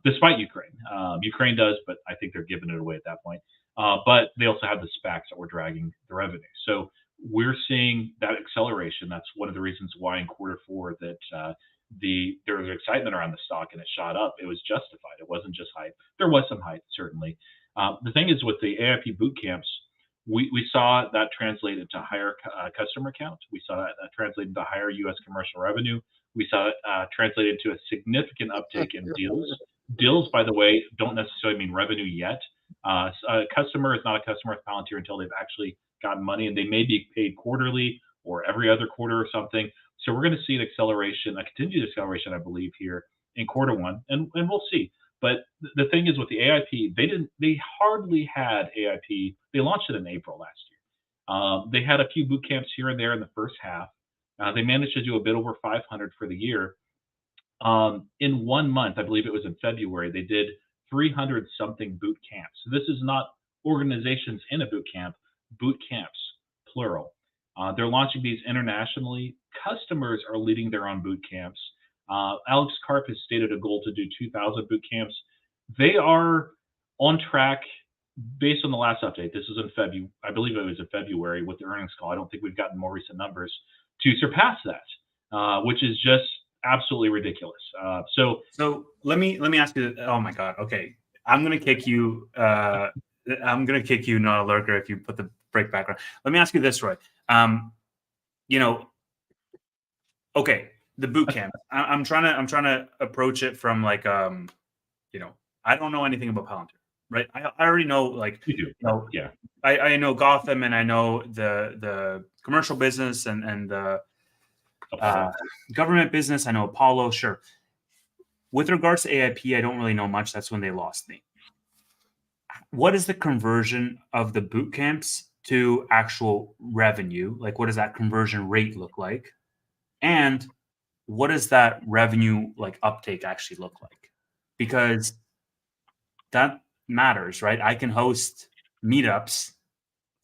S2: despite Ukraine. Ukraine does, but I think they're giving it away at that point. But they also have the SPACs that were dragging the revenue. So we're seeing that acceleration. That's one of the reasons why in Q4 that there was excitement around the stock and it shot up. It was justified. It wasn't just hype. There was some hype, certainly. The thing is, with the AIP boot camps, we saw that translate into higher customer count. We saw that translate into higher U.S. commercial revenue. We saw it translate into a significant uptake in deals. Deals, by the way, don't necessarily mean revenue yet. A customer is not a customer with Palantir until they've actually gotten money, and they may be paid quarterly or every other quarter or something. So we're going to see an acceleration, a continued acceleration, I believe, here in Q1, and we'll see. But the thing is, with the AIP, they hardly had AIP. They launched it in April last year. They had a few boot camps here and there in the first half. They managed to do a bit over 500 for the year. In 1 month, I believe it was in February, they did 300 something boot camps. So this is not organizations in a boot camp, boot camps, plural. They're launching these internationally. Customers are leading their own boot camps. Alex Karp has stated a goal to do 2,000 boot camps. They are on track based on the last update. This was in February. I believe it was in February with the earnings call. I don't think we've gotten more recent numbers to surpass that, which is just absolutely ridiculous. So
S1: let me ask you. Oh my God. Okay, I'm gonna kick you. I'm gonna kick you, not a lurker, if you put the break back on. Let me ask you this, Roy. Okay. The boot camp. I'm trying to approach it from like, I don't know anything about Palantir, right? I already know, like,
S2: you do. Yeah.
S1: I know Gotham, and I know the commercial business and the government business. I know Apollo, sure. With regards to AIP, I don't really know much. That's when they lost me. What is the conversion of the boot camps to actual revenue? Like, what does that conversion rate look like? And what does that revenue like uptake actually look like? Because that matters, right? I can host meetups.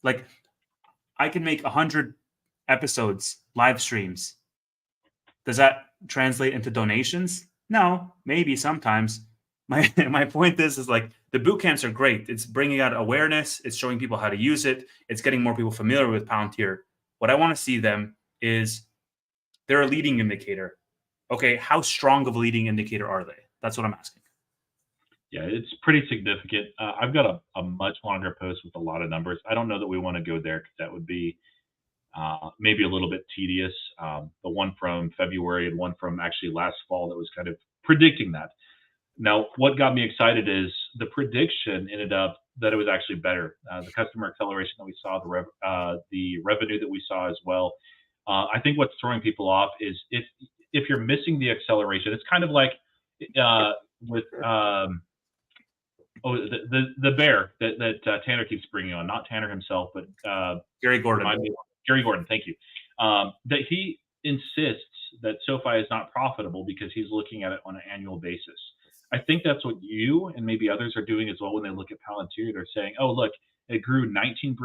S1: Like, I can make 100 episodes, live streams. Does that translate into donations? No, maybe sometimes. My point is like, the boot camps are great. It's bringing out awareness. It's showing people how to use it. It's getting more people familiar with Palantir. What I want to see them is they're a leading indicator. Okay, how strong of a leading indicator are they? That's what I'm asking.
S2: Yeah, it's pretty significant. I've got a much longer post with a lot of numbers. I don't know that we want to go there because that would be maybe a little bit tedious. The one from February and one from actually last fall that was kind of predicting that. Now, what got me excited is the prediction ended up that it was actually better. The customer acceleration that we saw, the revenue that we saw as well. I think what's throwing people off is if you're missing the acceleration, it's kind of like with the bear that Tanner keeps bringing on, not Tanner himself, but
S1: Gary Gordon.
S2: Gary Gordon, thank you. That he insists that SoFi is not profitable because he's looking at it on an annual basis. I think that's what you and maybe others are doing as well when they look at Palantir. They're saying, oh, look, it grew 19%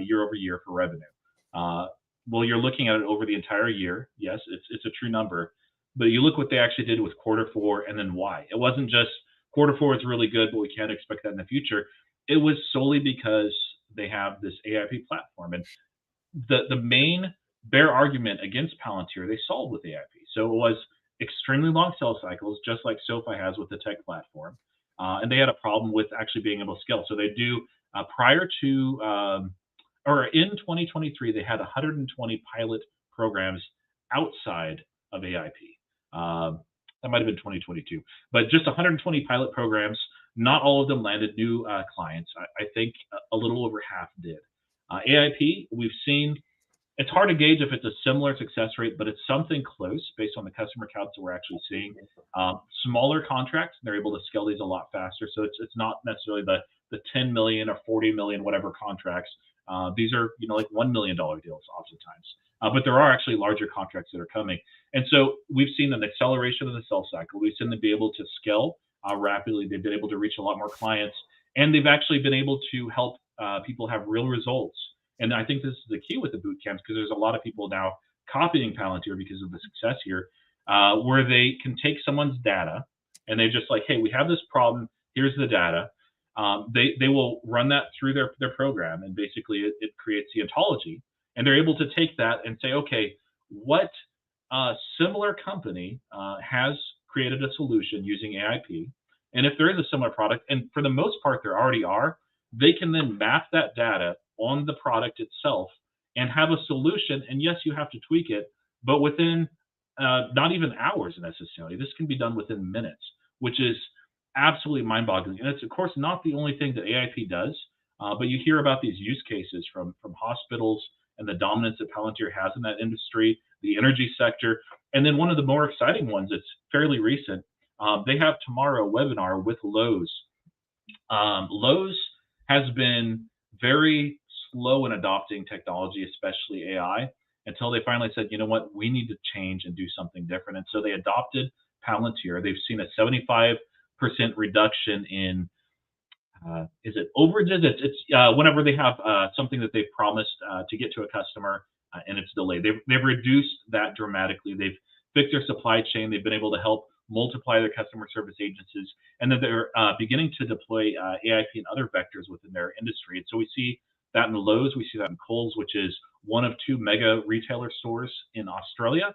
S2: year over year for revenue. Well, you're looking at it over the entire year. Yes, it's a true number. But you look what they actually did with quarter four and then why. It wasn't just quarter four is really good, but we can't expect that in the future. It was solely because they have this AIP platform. And the main bear argument against Palantir, they solved with AIP. So it was extremely long sales cycles, just like SoFi has with the tech platform. And they had a problem with actually being able to scale. So they do, prior to, or in 2023, they had 120 pilot programs outside of AIP. That might have been 2022, but just 120 pilot programs. Not all of them landed new clients. I think a little over half did. AIP, we've seen, it's hard to gauge if it's a similar success rate, but it's something close based on the customer counts that we're actually seeing. Smaller contracts, they're able to scale these a lot faster. So it's not necessarily the 10 million or 40 million, whatever contracts. These are, like $1 million deals oftentimes. But there are actually larger contracts that are coming. And so we've seen an acceleration of the sales cycle. We've seen them be able to scale rapidly. They've been able to reach a lot more clients, and they've actually been able to help people have real results. And I think this is the key with the boot camps, because there's a lot of people now copying Palantir because of the success here, where they can take someone's data and they're just like, hey, we have this problem. Here's the data. They will run that through their program, and basically it creates the ontology. And they're able to take that and say, okay, what similar company has created a solution using AIP? And if there is a similar product, and for the most part there already are, they can then map that data on the product itself and have a solution. And yes, you have to tweak it, but within not even hours necessarily. This can be done within minutes, which is absolutely mind-boggling. And it's, of course, not the only thing that AIP does, but you hear about these use cases from hospitals and the dominance that Palantir has in that industry, the energy sector. And then one of the more exciting ones, it's fairly recent, they have tomorrow a webinar with Lowe's. Lowe's has been very slow in adopting technology, especially AI, until they finally said, you know what, we need to change and do something different. And so they adopted Palantir. They've seen a 75% reduction in, is it overages? It's whenever they have something that they've promised to get to a customer and it's delayed. They've reduced that dramatically. They've fixed their supply chain. They've been able to help multiply their customer service agencies, and then they're beginning to deploy AIP and other vectors within their industry. And so we see that in Lowe's, we see that in Kohl's, which is one of 2 mega retailer stores in Australia.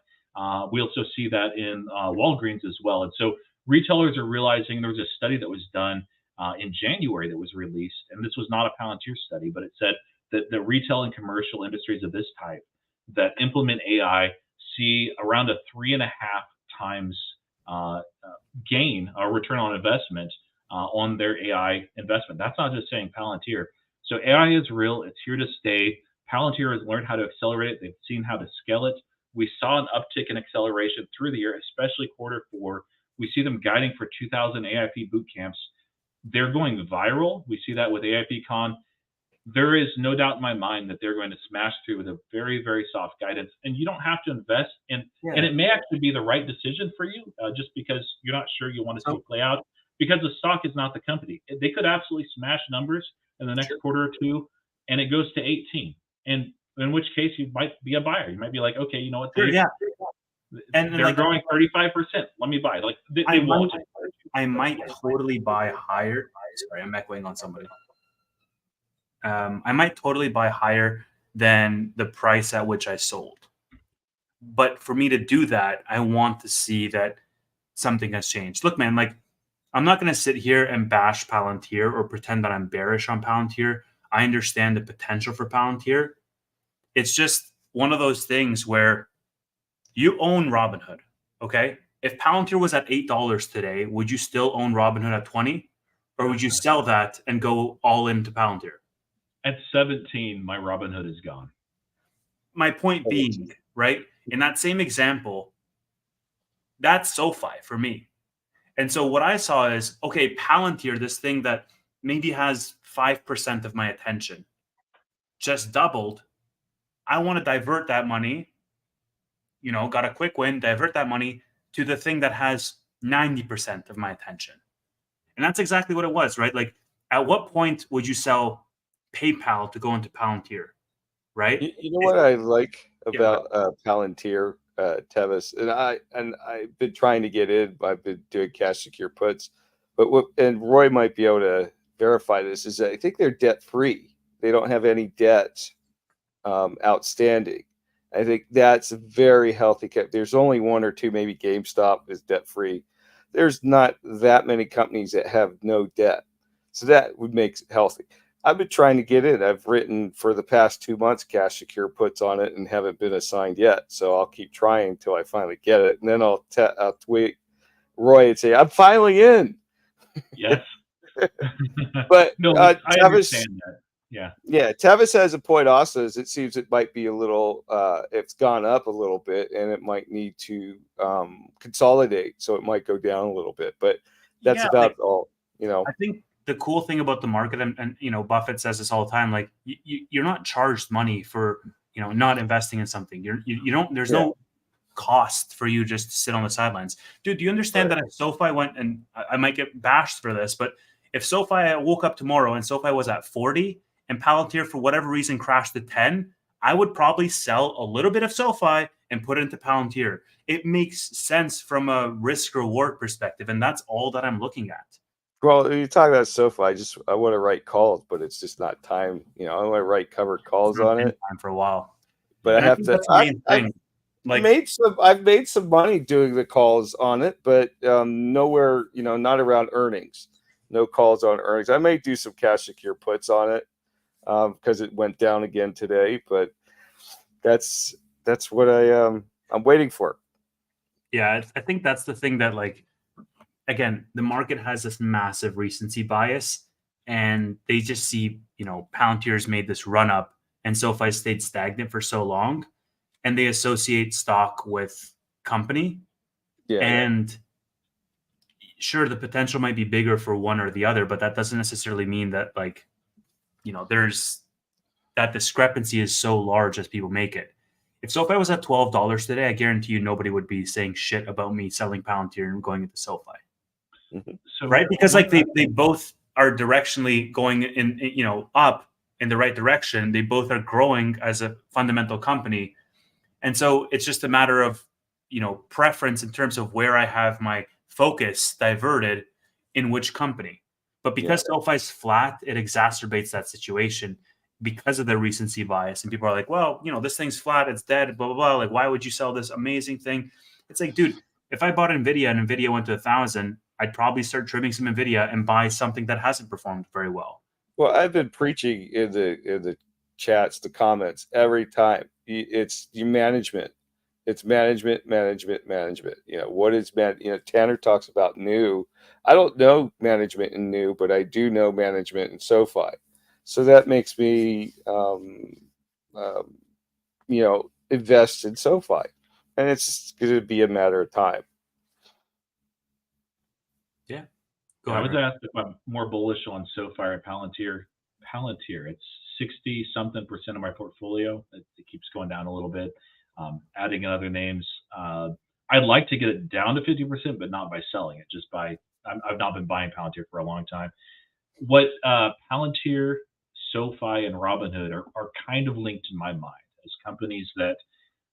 S2: We also see that in Walgreens as well. And so retailers are realizing, there was a study that was done in January that was released, and this was not a Palantir study, but it said that the retail and commercial industries of this type that implement AI see around a 3.5 times gain or return on investment on their AI investment. That's not just saying Palantir. So AI is real. It's here to stay. Palantir has learned how to accelerate it. They've seen how to scale it. We saw an uptick in acceleration through the year, especially quarter four. We see them guiding for 2,000 AIP boot camps. They're going viral. We see that with AIPCon. There is no doubt in my mind that they're going to smash through with a very, very soft guidance. And you don't have to invest in, and it may actually be the right decision for you, just because you're not sure you want to see it play out, because the stock is not the company. They could absolutely smash numbers in the next quarter or two, and it goes to 18. And in which case you might be a buyer. You might be like, okay, you know what? And they're growing 35%. Let me buy. Like they won't.
S1: I might totally buy higher. sorry, I'm echoing on somebody. I might totally buy higher than the price at which I sold. But for me to do that, I want to see that something has changed. Look, man, like I'm not going to sit here and bash Palantir or pretend that I'm bearish on Palantir. I understand the potential for Palantir. It's just one of those things where you own Robinhood, okay? If Palantir was at $8 today, would you still own Robinhood at 20? Or would you sell that and go all into Palantir?
S2: At 17, my Robinhood is gone.
S1: My point being, right, in that same example, that's SoFi for me. And so what I saw is, okay, Palantir, this thing that maybe has 5% of my attention, just doubled. I want to divert that money, got a quick win, divert that money to the thing that has 90% of my attention. And that's exactly what it was, right? Like, at what point would you sell PayPal to go into Palantir, right?
S4: You know what I like about Palantir, Tevis, and I've been trying to get in. I've been doing cash secure puts, but and Roy might be able to verify this, is that I think they're debt free. They don't have any debt outstanding. I think that's a very healthy. There's only one or two, maybe GameStop is debt free. There's not that many companies that have no debt, so that would make it healthy. I've been trying to get in. I've written for the past 2 months cash secure puts on it and haven't been assigned yet. So I'll keep trying until I finally get it, and then I'll tweet Roy and say I'm finally in.
S2: Yes,
S4: but
S2: no, I
S4: Tevis,
S2: understand that.
S4: Yeah. Tevis has a point also. Is it seems it might be a little. It's gone up a little bit, and it might need to consolidate. So it might go down a little bit, but that's about all.
S1: I think the cool thing about the market, and Buffett says this all the time, like you're not charged money for not investing in something. You don't. There's no cost for you just to sit on the sidelines, dude. Do you understand that if SoFi went, and I might get bashed for this, but if SoFi woke up tomorrow and SoFi was at 40 and Palantir for whatever reason crashed to 10, I would probably sell a little bit of SoFi and put it into Palantir. It makes sense from a risk reward perspective, and that's all that I'm looking at.
S4: Well, you talk about SoFi. I want to write calls, but it's just not time. I want to write covered calls on it.
S1: Time for a while,
S4: but I have to. I've made some money doing the calls on it, but nowhere. Not around earnings. No calls on earnings. I may do some cash secure puts on it because it went down again today. But that's what I'm waiting for.
S1: Yeah, I think that's the thing that, like, again, the market has this massive recency bias, and they just see, Palantir's made this run up and SoFi stayed stagnant for so long, and they associate stock with company. And sure, the potential might be bigger for one or the other, but that doesn't necessarily mean that, like, there's that discrepancy is so large as people make it. If SoFi was at $12 today, I guarantee you nobody would be saying shit about me selling Palantir and going into SoFi.
S2: So,
S1: right? Because like they both are directionally going in, up in the right direction. They both are growing as a fundamental company. And so it's just a matter of, preference in terms of where I have my focus diverted in which company. But because SoFi's flat, it exacerbates that situation because of the recency bias. And people are like, well, this thing's flat, it's dead, blah, blah, blah. Like, why would you sell this amazing thing? It's like, dude, if I bought NVIDIA and NVIDIA went to 1,000, I'd probably start trimming some NVIDIA and buy something that hasn't performed very well.
S4: Well, I've been preaching in the chats, the comments every time. It's management. It's management. What is Tanner talks about new. I don't know management in new, but I do know management in SoFi. So that makes me, invest in SoFi, and it's going to be a matter of time.
S1: Yeah.
S2: I was asked if I'm more bullish on SoFi or Palantir. It's 60-something% of my portfolio. It keeps going down a little bit. Adding in other names. I'd like to get it down to 50%, but not by selling it. Just by I've not been buying Palantir for a long time. What Palantir, SoFi, and Robinhood are kind of linked in my mind as companies that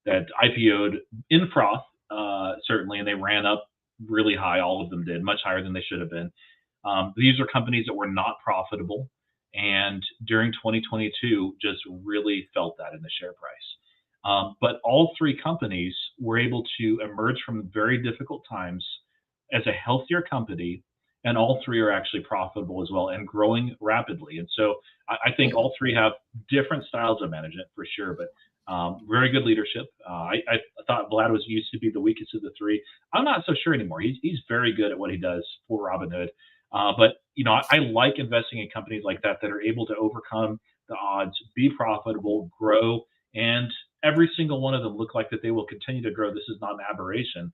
S2: IPO'd in froth, certainly, and they ran up really high. All of them did, much higher than they should have been. These are companies that were not profitable, and during 2022 just really felt that in the share price. But all three companies were able to emerge from very difficult times as a healthier company, and all three are actually profitable as well and growing rapidly. And so I think all three have different styles of management for sure, but very good leadership. I thought Vlad used to be the weakest of the three. I'm not so sure anymore. He's very good at what he does for Robinhood. But I like investing in companies like that are able to overcome the odds, be profitable, grow, and every single one of them look like that they will continue to grow. This is not an aberration.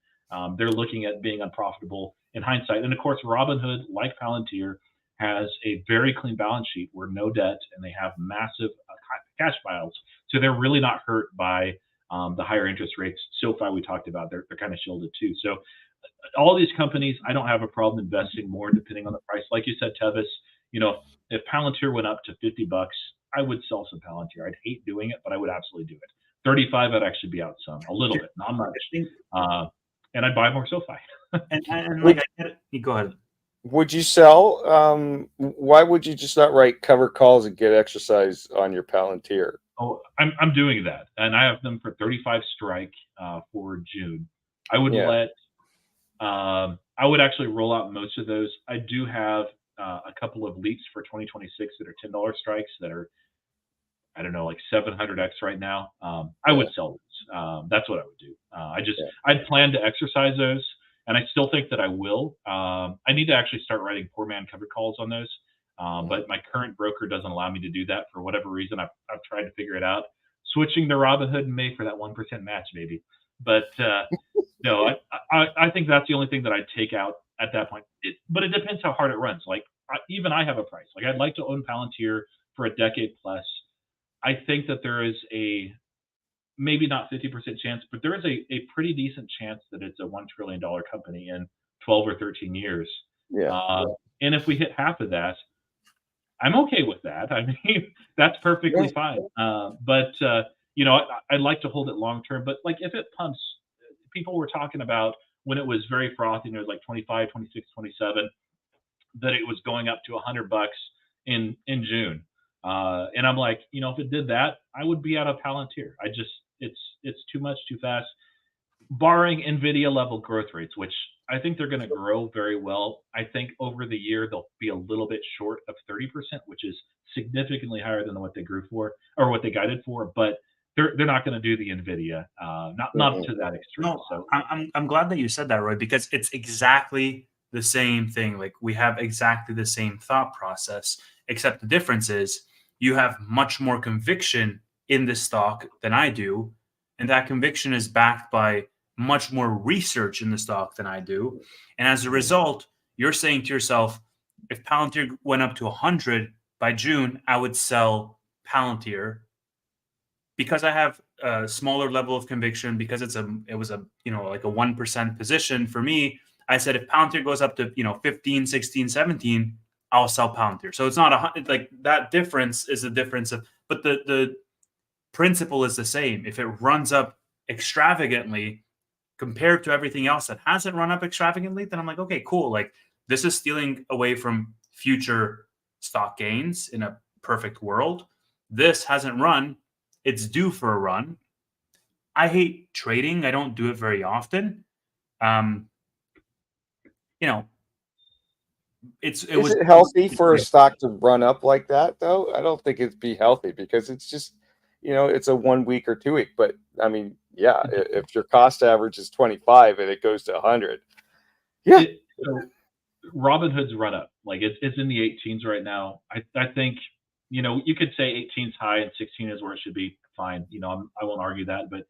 S2: They're looking at being unprofitable in hindsight. And of course, Robinhood, like Palantir, has a very clean balance sheet where no debt, and they have massive cash piles. So they're really not hurt by the higher interest rates. SoFi we talked about, they're kind of shielded too. So all these companies, I don't have a problem investing more depending on the price. Like you said, Tevis, if Palantir went up to $50, I would sell some Palantir. I'd hate doing it, but I would absolutely do it. 35, I'd actually be out some, a little bit, not much. And I'd buy more SoFi.
S1: and like, I get it. Go ahead.
S4: Would you sell? Why would you just not write cover calls and get exercise on your Palantir?
S2: Oh, I'm doing that, and I have them for 35 strike for June. I would I would actually roll out most of those. I do have a couple of leaps for 2026 that are $10 strikes that are, I don't know, like 700x right now. I would sell those. That's what I would do. I'd plan to exercise those, and I still think that I will. I need to actually start writing poor man cover calls on those. But my current broker doesn't allow me to do that for whatever reason. I've tried to figure it out. Switching to Robinhood in May for that 1% match, maybe. But no, I think that's the only thing that I'd take out at that point. But it depends how hard it runs. Like even I have a price. Like I'd like to own Palantir for a decade plus. I think that there is a maybe not 50% chance, but there is a pretty decent chance that it's a $1 trillion company in 12 or 13 years.
S4: Yeah.
S2: And if we hit half of that, I'm okay with that. I mean, that's perfectly fine. But I'd like to hold it long term. But like if it pumps, people were talking about when it was very frothy, and it was like 25, 26, 27, that it was going up to $100 in June. And I'm like, if it did that, I would be out of Palantir. It's too much, too fast. Barring NVIDIA level growth rates, which I think they're going to grow very well. I think over the year they'll be a little bit short of 30%, which is significantly higher than what they grew for or what they guided for. But they're not going to do the NVIDIA, not to that extreme.
S1: No, so I'm glad that you said that, Roy, because it's exactly the same thing. Like we have exactly the same thought process, except the difference is you have much more conviction in this stock than I do, and that conviction is backed by much more research in the stock than I do. And as a result, you're saying to yourself, if Palantir went up to 100 by June, I would sell Palantir because I have a smaller level of conviction, because it was a like a 1% position for me. I said, if Palantir goes up to 15, 16, 17, I'll sell Palantir. So it's not like that difference is the difference of, but the principle is the same. If it runs up extravagantly compared to everything else that hasn't run up extravagantly, then I'm like, okay, cool. Like this is stealing away from future stock gains in a perfect world. This hasn't run. It's due for a run. I hate trading. I don't do it very often. Is it
S4: healthy for a stock to run up like that, though? I don't think it'd be healthy because it's just, it's a 1 week or 2 week. But I mean, yeah, if your cost average is 25 and it goes to 100,
S2: so Robinhood's run up, like it's in the 18s right now. I think you could say 18 is high and 16 is where it should be. Fine, I won't argue that, but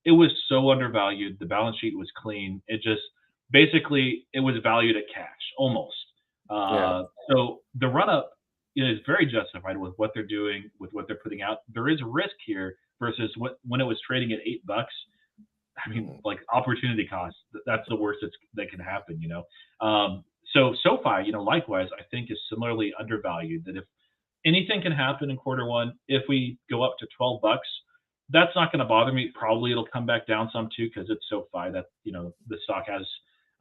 S2: it was so undervalued. The balance sheet was clean. It just basically it was valued at cash almost. So the run up is very justified with what they're doing, with what they're putting out. There is risk here versus when it was trading at $8. I mean, like opportunity cost, that's the worst that can happen, So SoFi, likewise, I think is similarly undervalued. That if anything can happen in quarter one, if we go up to $12, that's not going to bother me. Probably it'll come back down some too because it's SoFi. That the stock has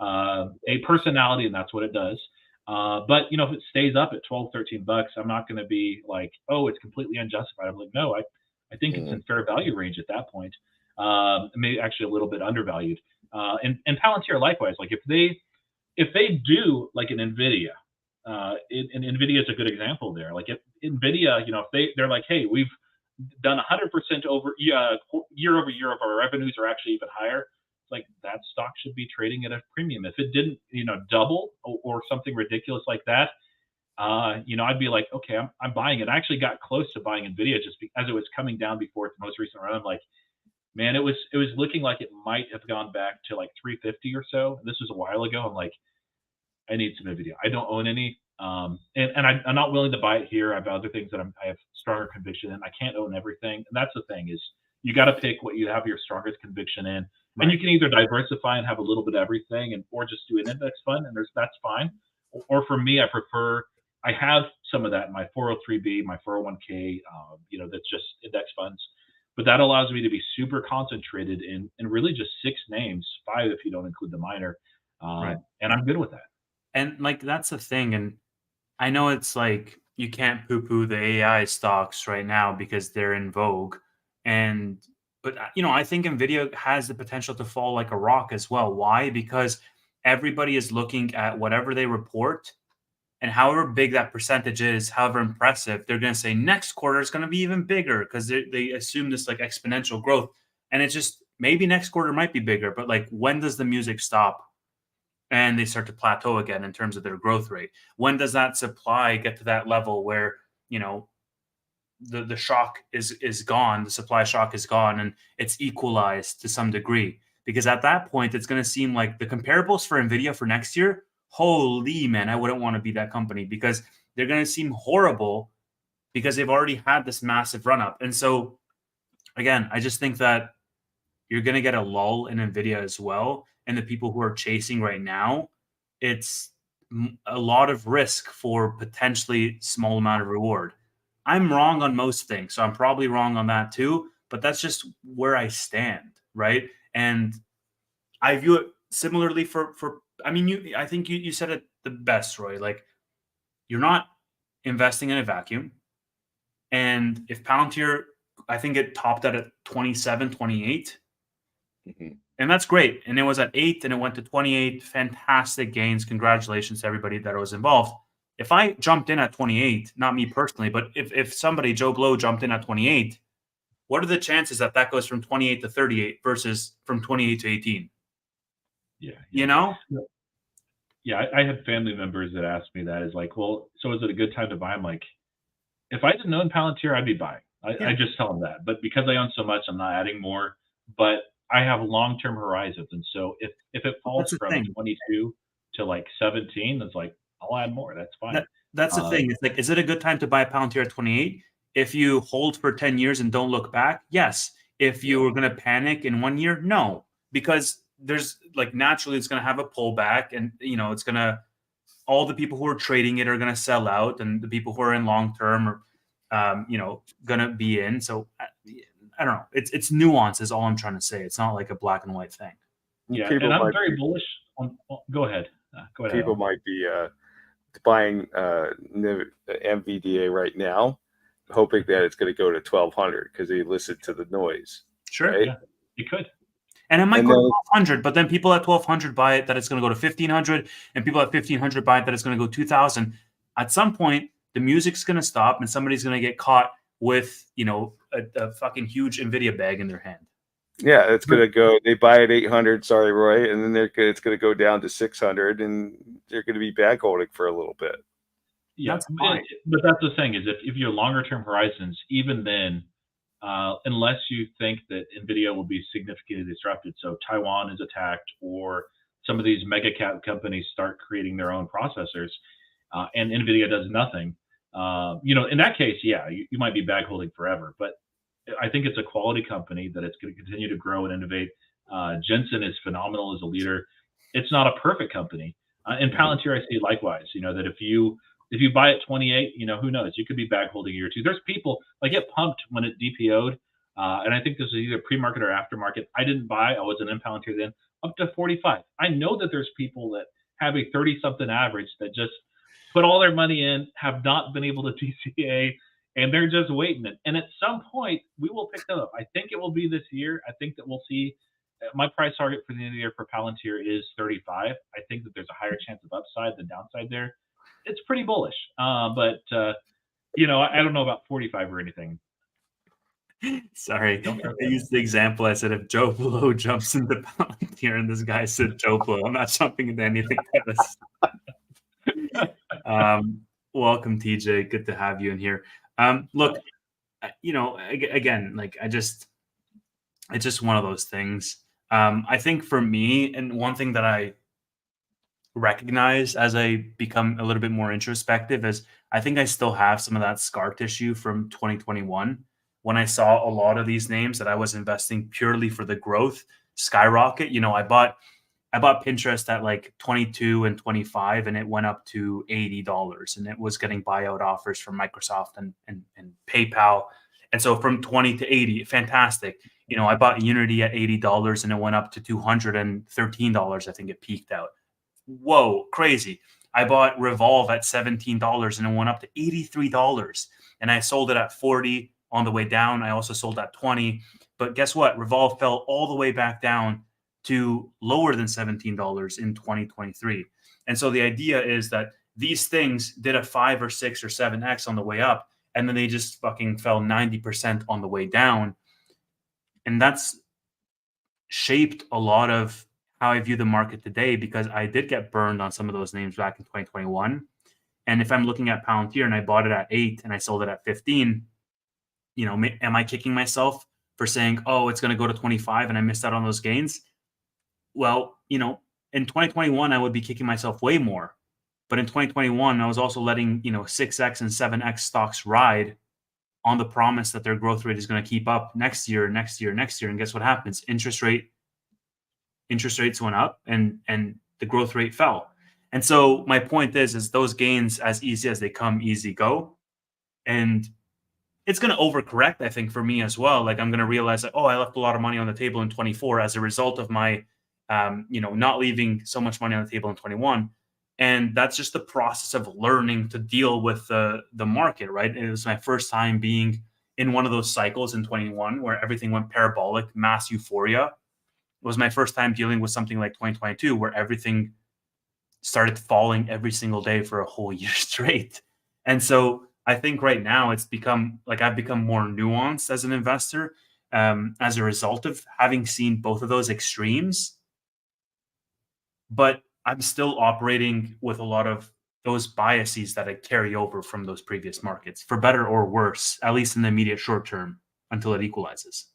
S2: a personality, and that's what it does. But you know, if it stays up at 12, 13 bucks, I'm not going to be like, oh, it's completely unjustified. I'm like, no, I think it's in fair value range at that point. Maybe actually a little bit undervalued. And Palantir likewise, like if they do like an Nvidia, and Nvidia is a good example there. Like if Nvidia, you know, if they're like, hey, we've done 100% over year over year of our revenues are actually even higher. Like that stock should be trading at a premium. If it didn't, you know, double or something ridiculous like that, you know, I'd be like, okay, I'm buying it. I actually got close to buying Nvidia just as it was coming down before its most recent run. I'm like, man, it was looking like it might have gone back to like 350 or so. This was a while ago. I'm like, I need some Nvidia. I don't own any, and I'm not willing to buy it here. I have other things that I have stronger conviction in. I can't own everything, and that's the thing is you got to pick what you have your strongest conviction in. Right. And you can either diversify and have a little bit of everything, or just do an index fund, and that's fine. Or for me, I have some of that in my 403b, my 401k, you know, that's just index funds. But that allows me to be super concentrated in really just 6 names, 5 if you don't include the minor, right. And I'm good with that.
S1: And like that's the thing, and I know it's like you can't poo-poo the AI stocks right now because they're in vogue, but you know I think Nvidia has the potential to fall like a rock as well. Why? Because everybody is looking at whatever they report, and however big that percentage is, however impressive, they're going to say next quarter is going to be even bigger because they assume this like exponential growth, and it's just maybe next quarter might be bigger, but like when does the music stop? And they start to plateau again in terms of their growth rate. When does that supply get to that level where, you know, the shock is gone, the supply shock is gone, and it's equalized to some degree? Because at that point, it's going to seem like the comparables for NVIDIA for next year, holy man, I wouldn't want to be that company because they're going to seem horrible because they've already had this massive run up. And so, again, I just think that you're going to get a lull in NVIDIA as well. And the people who are chasing right now, it's a lot of risk for potentially small amount of reward. I'm wrong on most things, so I'm probably wrong on that too, but that's just where I stand, right? And I view it similarly I mean, I think you said it the best, Roy. Like, you're not investing in a vacuum. And if Palantir, I think it topped out at 27, 28. Mm-hmm. And that's great. And it was at 8 and it went to 28. Fantastic gains. Congratulations to everybody that was involved. If I jumped in at 28, not me personally, but if somebody, Joe Blow, jumped in at 28, what are the chances that that goes from 28 to 38 versus from 28 to 18?
S2: Yeah.
S1: You know?
S2: Yeah, I had family members that asked me that. Is like, well, so is it a good time to buy? I'm like, if I didn't own Palantir, I'd be buying. I just tell them that. But because I own so much, I'm not adding more. But I have long-term horizons, and so if it falls from 22 to like 17, that's like I'll add more. That's fine.
S1: That's the thing. It's like, is it a good time to buy Palantir at 28? If you hold for 10 years and don't look back, yes. If you were going to panic in 1 year, no, because there's like naturally it's going to have a pullback, and you know it's going to all the people who are trading it are going to sell out, and the people who are in long term are you know going to be in. So I don't know. It's nuance is all I'm trying to say. It's not like a black and white thing.
S2: Yeah, and I'm very bullish on. Go ahead. Go ahead.
S4: People might be buying NVDA right now, hoping that it's going to go to 1,200 because they listen to the noise.
S1: Sure,
S2: right? Yeah, you could.
S1: And it might go to 1,200, but then people at 1,200 buy it that it's going to go to 1,500, and people at 1,500 buy it that it's going to go 2,000. At some point, the music's going to stop, and somebody's going to get caught with, you know, a fucking huge NVIDIA bag in their hand.
S4: Yeah, it's going to go. They buy at 800. Sorry, Roy, and then it's going to go down to 600, and they're going to be bag holding for a little bit.
S2: Yeah, but that's the thing is if you're longer term horizons, even then, unless you think that NVIDIA will be significantly disrupted, so Taiwan is attacked, or some of these mega cap companies start creating their own processors, and NVIDIA does nothing. You know, in that case, yeah, you might be bag holding forever, but I think it's a quality company that it's going to continue to grow and innovate. Jensen is phenomenal as a leader. It's not a perfect company. And Palantir, I see likewise, you know, that if you buy at 28, you know, who knows, you could be bag holding a year or two. There's people like get pumped when it DPO'd. And I think this is either pre-market or aftermarket. I didn't buy, I wasn't in Palantir then, up to 45. I know that there's people that have a 30 something average that just put all their money in, have not been able to TCA, and they're just waiting. And at some point, we will pick them up. I think it will be this year. I think that we'll see. My price target for the end of the year for Palantir is 35. I think that there's a higher chance of upside than downside there. It's pretty bullish, but you know, I don't know about 45 or anything.
S1: Sorry, I used the example. I said if Joe Blow jumps into Palantir, and this guy said Joe Blow, I'm not jumping into anything else. Welcome, TJ. Good to have you in here. Look, you know, again, like it's just one of those things. I think for me, and one thing that I recognize as I become a little bit more introspective is I think I still have some of that scar tissue from 2021 when I saw a lot of these names that I was investing purely for the growth skyrocket. You know, I bought Pinterest at like 22 and 25, and it went up to $80, and it was getting buyout offers from Microsoft and PayPal. And so from 20 to 80, fantastic. You know, I bought Unity at $80, and it went up to $213. I think it peaked out. Whoa, crazy. I bought Revolve at $17, and it went up to $83, and I sold it at 40 on the way down. I also sold at 20, but guess what? Revolve fell all the way back down to lower than $17 in 2023. And so the idea is that these things did a 5 or 6 or 7x on the way up, and then they just fucking fell 90% on the way down. And that's shaped a lot of how I view the market today, because I did get burned on some of those names back in 2021. And if I'm looking at Palantir and I bought it at 8 and I sold it at 15, you know, am I kicking myself for saying, oh, it's going to go to 25 and I missed out on those gains? Well, you know, in 2021, I would be kicking myself way more. But in 2021, I was also letting, you know, 6x and 7x stocks ride on the promise that their growth rate is going to keep up next year. And guess what happens? Interest rates went up and the growth rate fell. And so my point is those gains, as easy as they come, easy go. And it's going to overcorrect, I think, for me as well. Like I'm going to realize that, oh, I left a lot of money on the table in 24 as a result of my, you know, not leaving so much money on the table in 21. And that's just the process of learning to deal with the market, right? It was my first time being in one of those cycles in 21 where everything went parabolic, mass euphoria. It was my first time dealing with something like 2022 where everything started falling every single day for a whole year straight. And so I think right now it's become like I've become more nuanced as an investor as a result of having seen both of those extremes. But I'm still operating with a lot of those biases that I carry over from those previous markets, for better or worse, at least in the immediate short term, until it equalizes.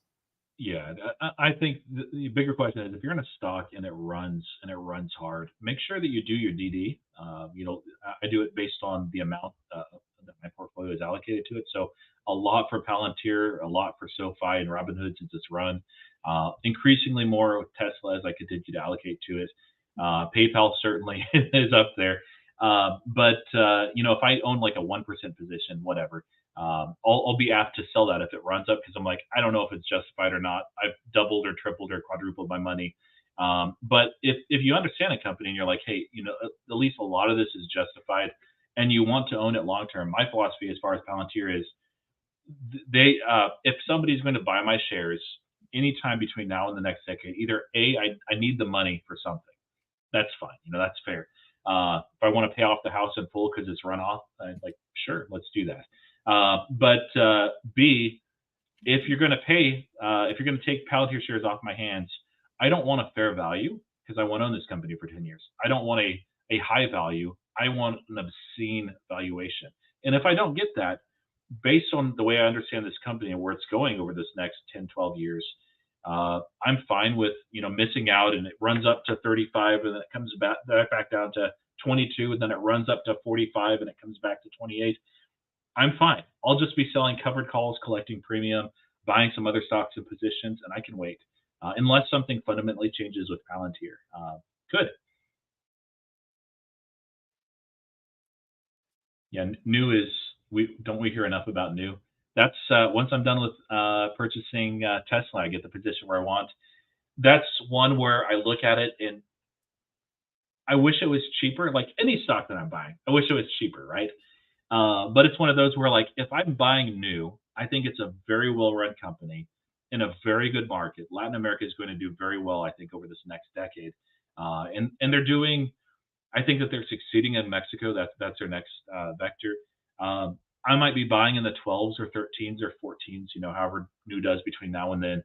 S2: Yeah, I think the bigger question is if you're in a stock and it runs hard, make sure that you do your DD. You know, I do it based on the amount that my portfolio is allocated to it. So a lot for Palantir, a lot for SoFi and Robinhood since it's run. Increasingly more with Tesla as I continue to allocate to it. PayPal certainly is up there. But you know, if I own like a 1% position, whatever, I'll be apt to sell that if it runs up because I'm like, I don't know if it's justified or not. I've doubled or tripled or quadrupled my money. But if you understand a company and you're like, hey, you know, at least a lot of this is justified and you want to own it long term, my philosophy as far as Palantir is they if somebody's going to buy my shares anytime between now and the next decade, either I need the money for something. That's fine. You know, that's fair. If I want to pay off the house in full because it's run off, I'm like, sure, let's do that. But B, if you're going to take Palantir shares off my hands, I don't want a fair value because I want to own this company for 10 years. I don't want a high value. I want an obscene valuation. And if I don't get that, based on the way I understand this company and where it's going over this next 10, 12 years, I'm fine with, you know, missing out and it runs up to 35 and then it comes back down to 22 and then it runs up to 45 and it comes back to 28. I'm fine. I'll just be selling covered calls, collecting premium, buying some other stocks and positions, and I can wait unless something fundamentally changes with Palantir. Good. Yeah, new is we hear enough about new. That's once I'm done with purchasing Tesla, I get the position where I want. That's one where I look at it and I wish it was cheaper. Like any stock that I'm buying, I wish it was cheaper, right? But it's one of those where, like, if I'm buying new, I think it's a very well-run company in a very good market. Latin America is going to do very well, I think, over this next decade. And they're doing. I think that they're succeeding in Mexico. That's their next vector. I might be buying in the 12s or 13s or 14s, however new does between now and then.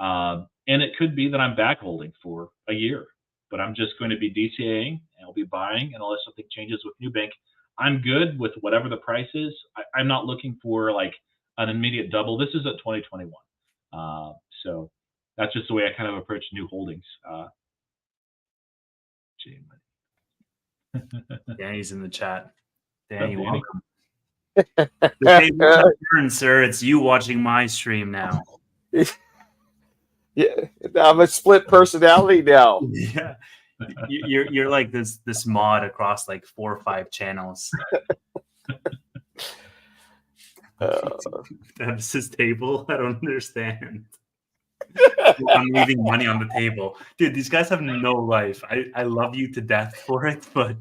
S2: And it could be that I'm back holding for a year, but I'm just going to be DCAing and I'll be buying, and unless something changes with Nubank, I'm good with whatever the price is. I'm not looking for like an immediate double. This is at 2021. So that's just the way I kind of approach new holdings.
S1: Danny's in the chat. Danny,
S2: Danny?
S1: welcome. The table's your turn, sir. It's you watching my stream now.
S4: Yeah, I'm a split personality now.
S1: Yeah, you're like this mod across like 4 or 5 channels. That's his table. I don't understand. I'm leaving money on the table, dude. These guys have no life. I love you to death for it, but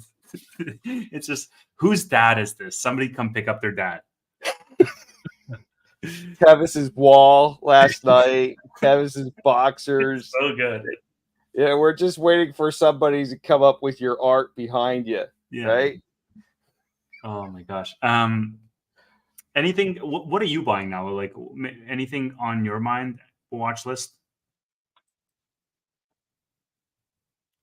S1: it's just, whose dad is this? Somebody come pick up their dad.
S4: Tevis's wall last night. Tevis's boxers.
S1: So good.
S4: Yeah, we're just waiting for somebody to come up with your art behind you.
S1: Yeah.
S4: Right?
S1: Oh my gosh. Anything? What are you buying now? Like anything on your mind? Watch list?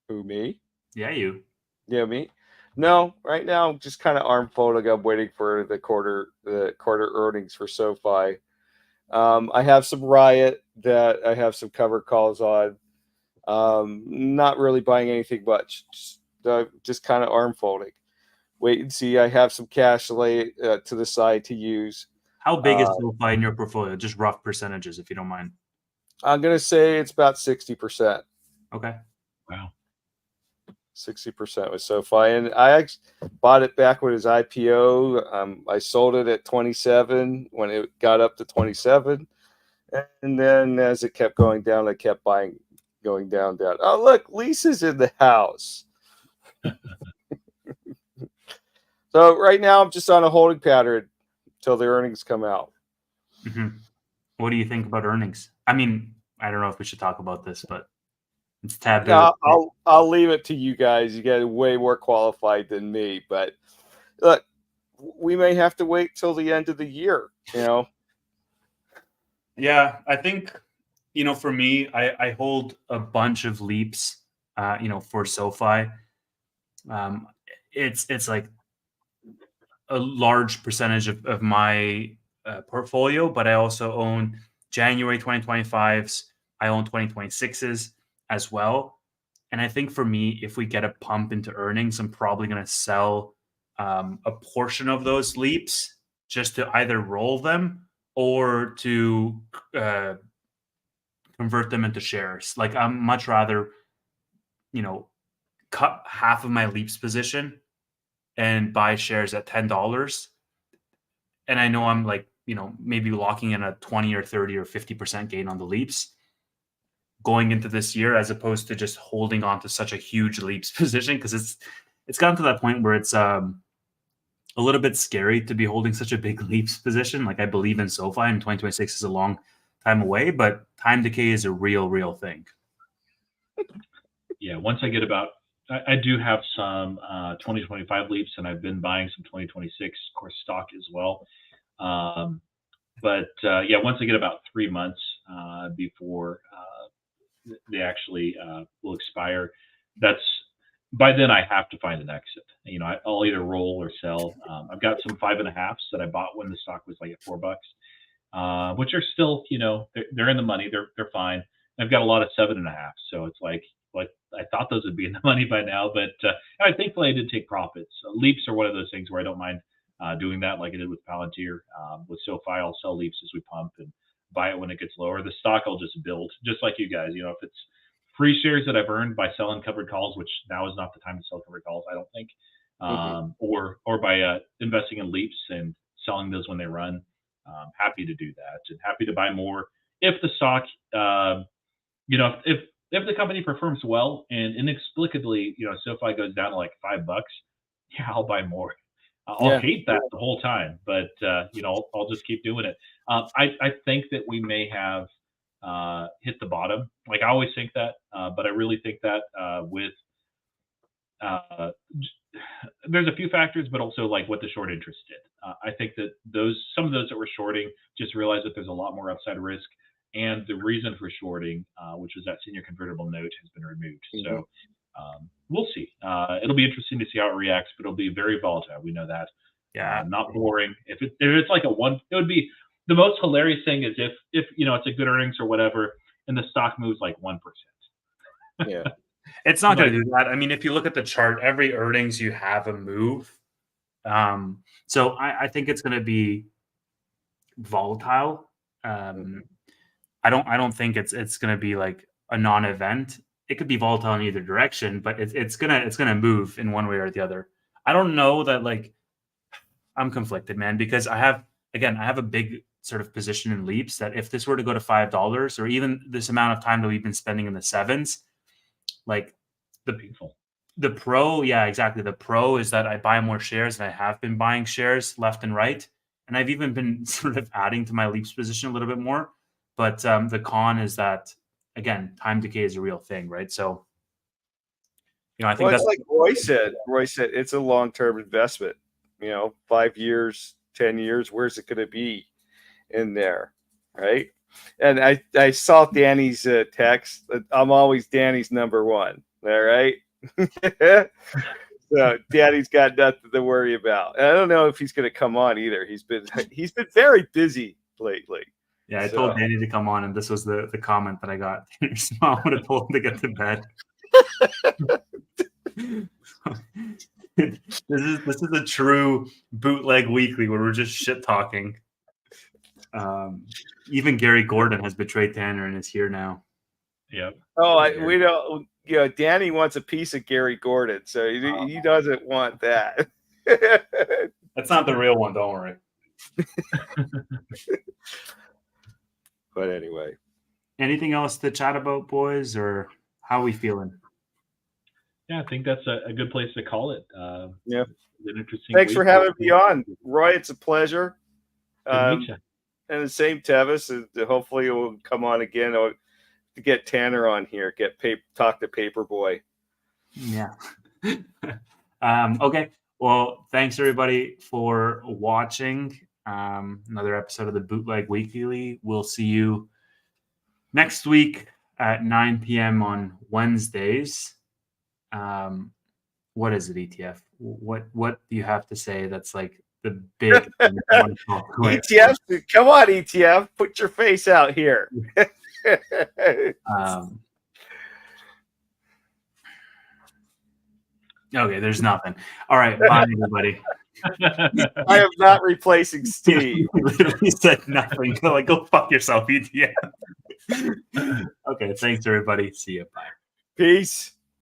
S4: Who, me?
S1: Yeah, you.
S4: Yeah, me. No, right now I'm just kind of arm folding. I'm waiting for the quarter earnings for SoFi. I have some Riot that I have some cover calls on. Not really buying anything much. Just kind of arm folding. Wait and see. I have some cash to lay to the side to use.
S1: How big is SoFi in your portfolio? Just rough percentages, if you don't mind.
S4: I'm gonna say it's about 60%.
S1: Okay.
S2: Wow.
S4: 60% was SoFi, and I bought it back with his IPO. I sold it at 27 when it got up to 27, and then as it kept going down, I kept buying, going down. Oh, look, Lisa's in the house. So right now, I'm just on a holding pattern until the earnings come out.
S1: Mm-hmm. What do you think about earnings? I mean, I don't know if we should talk about this, but it's taboo.
S4: No, I'll leave it to you guys. You guys are way more qualified than me. But look, we may have to wait till the end of the year.
S1: Yeah, I think for me, I hold a bunch of leaps. For SoFi, it's like a large percentage of my portfolio, but I also own January 2025s. I own 2026s as well. And I think for me, if we get a pump into earnings, I'm probably going to sell a portion of those leaps just to either roll them or to convert them into shares. Like I'm much rather, cut half of my leaps position and buy shares at $10. And I know I'm like, maybe locking in a 20 or 30 or 50% gain on the leaps going into this year, as opposed to just holding on to such a huge leaps position. Cause it's gotten to that point where it's a little bit scary to be holding such a big leaps position. Like I believe in SoFi, and 2026 is a long time away, but time decay is a real thing.
S2: Yeah. Once I get about, I do have some 2025 leaps, and I've been buying some 2026, of course, stock as well. But once I get about 3 months before they actually will expire, by then I have to find an exit. I'll either roll or sell. I've got some 5.5s that I bought when the stock was like at $4, which are still, they're in the money. They're fine. I've got a lot of 7.5s, so it's like I thought those would be in the money by now, but thankfully I did take profits. Leaps are one of those things where I don't mind doing that, like I did with Palantir. With SoFi, I'll sell leaps as we pump and buy it when it gets lower. The stock I'll just build, just like you guys. If it's free shares that I've earned by selling covered calls, which now is not the time to sell covered calls, I don't think, or by investing in leaps and selling those when they run. Happy to do that, and happy to buy more if the stock, if if the company performs well and inexplicably, SoFi goes down to like $5, yeah, I'll buy more. I'll hate that the whole time, but I'll just keep doing it. I think that we may have hit the bottom. Like I always think that, but I really think that with there's a few factors, but also like what the short interest did. I think that some of those that were shorting just realized that there's a lot more upside risk, and the reason for shorting, which was that senior convertible note, has been removed. Mm-hmm. So we'll see. It'll be interesting to see how it reacts, but it'll be very volatile. We know that.
S1: Yeah,
S2: not boring. If it's like it would be the most hilarious thing is if it's a good earnings or whatever, and the stock moves like 1%.
S4: Yeah.
S1: It's not going to do that. I mean, if you look at the chart, every earnings you have a move. So I think it's going to be volatile. I don't think it's going to be like a non-event. It could be volatile in either direction, but it's gonna move in one way or the other. I don't know that, like, I'm conflicted, man, because I have a big sort of position in Leaps that if this were to go to $5 or even this amount of time that we've been spending in the 7s, like the pro, yeah, exactly. The pro is that I buy more shares, and I have been buying shares left and right, and I've even been sort of adding to my Leaps position a little bit more. But the con is that, again, time decay is a real thing, right? So, I think that's
S4: like Roy said. Roy said it's a long-term investment. 5 years, 10 years. Where's it going to be in there, right? And I saw Danny's text. I'm always Danny's number one. All right. So Danny's got nothing to worry about. And I don't know if he's going to come on either. He's been very busy lately.
S1: Yeah, I told Danny to come on, and this was the comment that I got. His mom would have told him to get to bed. This is a true bootleg weekly where we're just shit talking. Even Gary Gordon has betrayed Tanner and is here now.
S2: Yep.
S4: Oh, we don't. Danny wants a piece of Gary Gordon, so he doesn't want that.
S1: That's not the real one. Don't worry.
S4: But anyway,
S1: anything else to chat about, boys, or how are we feeling?
S2: Yeah, I think that's a good place to call it.
S4: Yeah,
S2: an interesting.
S4: Thanks for having me on, Roy. It's a pleasure.
S2: Good to meet you.
S4: And the same, Tevis. Hopefully, we'll come on again to get Tanner on here. Talk to Paperboy.
S1: Yeah. Okay. Well, thanks everybody for watching. Another episode of the Bootleg Weekly. We'll see you next week at 9 p.m. on Wednesdays. What is it, ETF? What do you have to say that's like the big
S4: ETF? Come on, ETF. Put your face out here.
S1: Okay, there's nothing. All right, bye everybody.
S4: I am not replacing Steve.
S1: He literally said nothing. Like, go fuck yourself, ETF. Okay, thanks everybody. See you. Bye.
S4: Peace.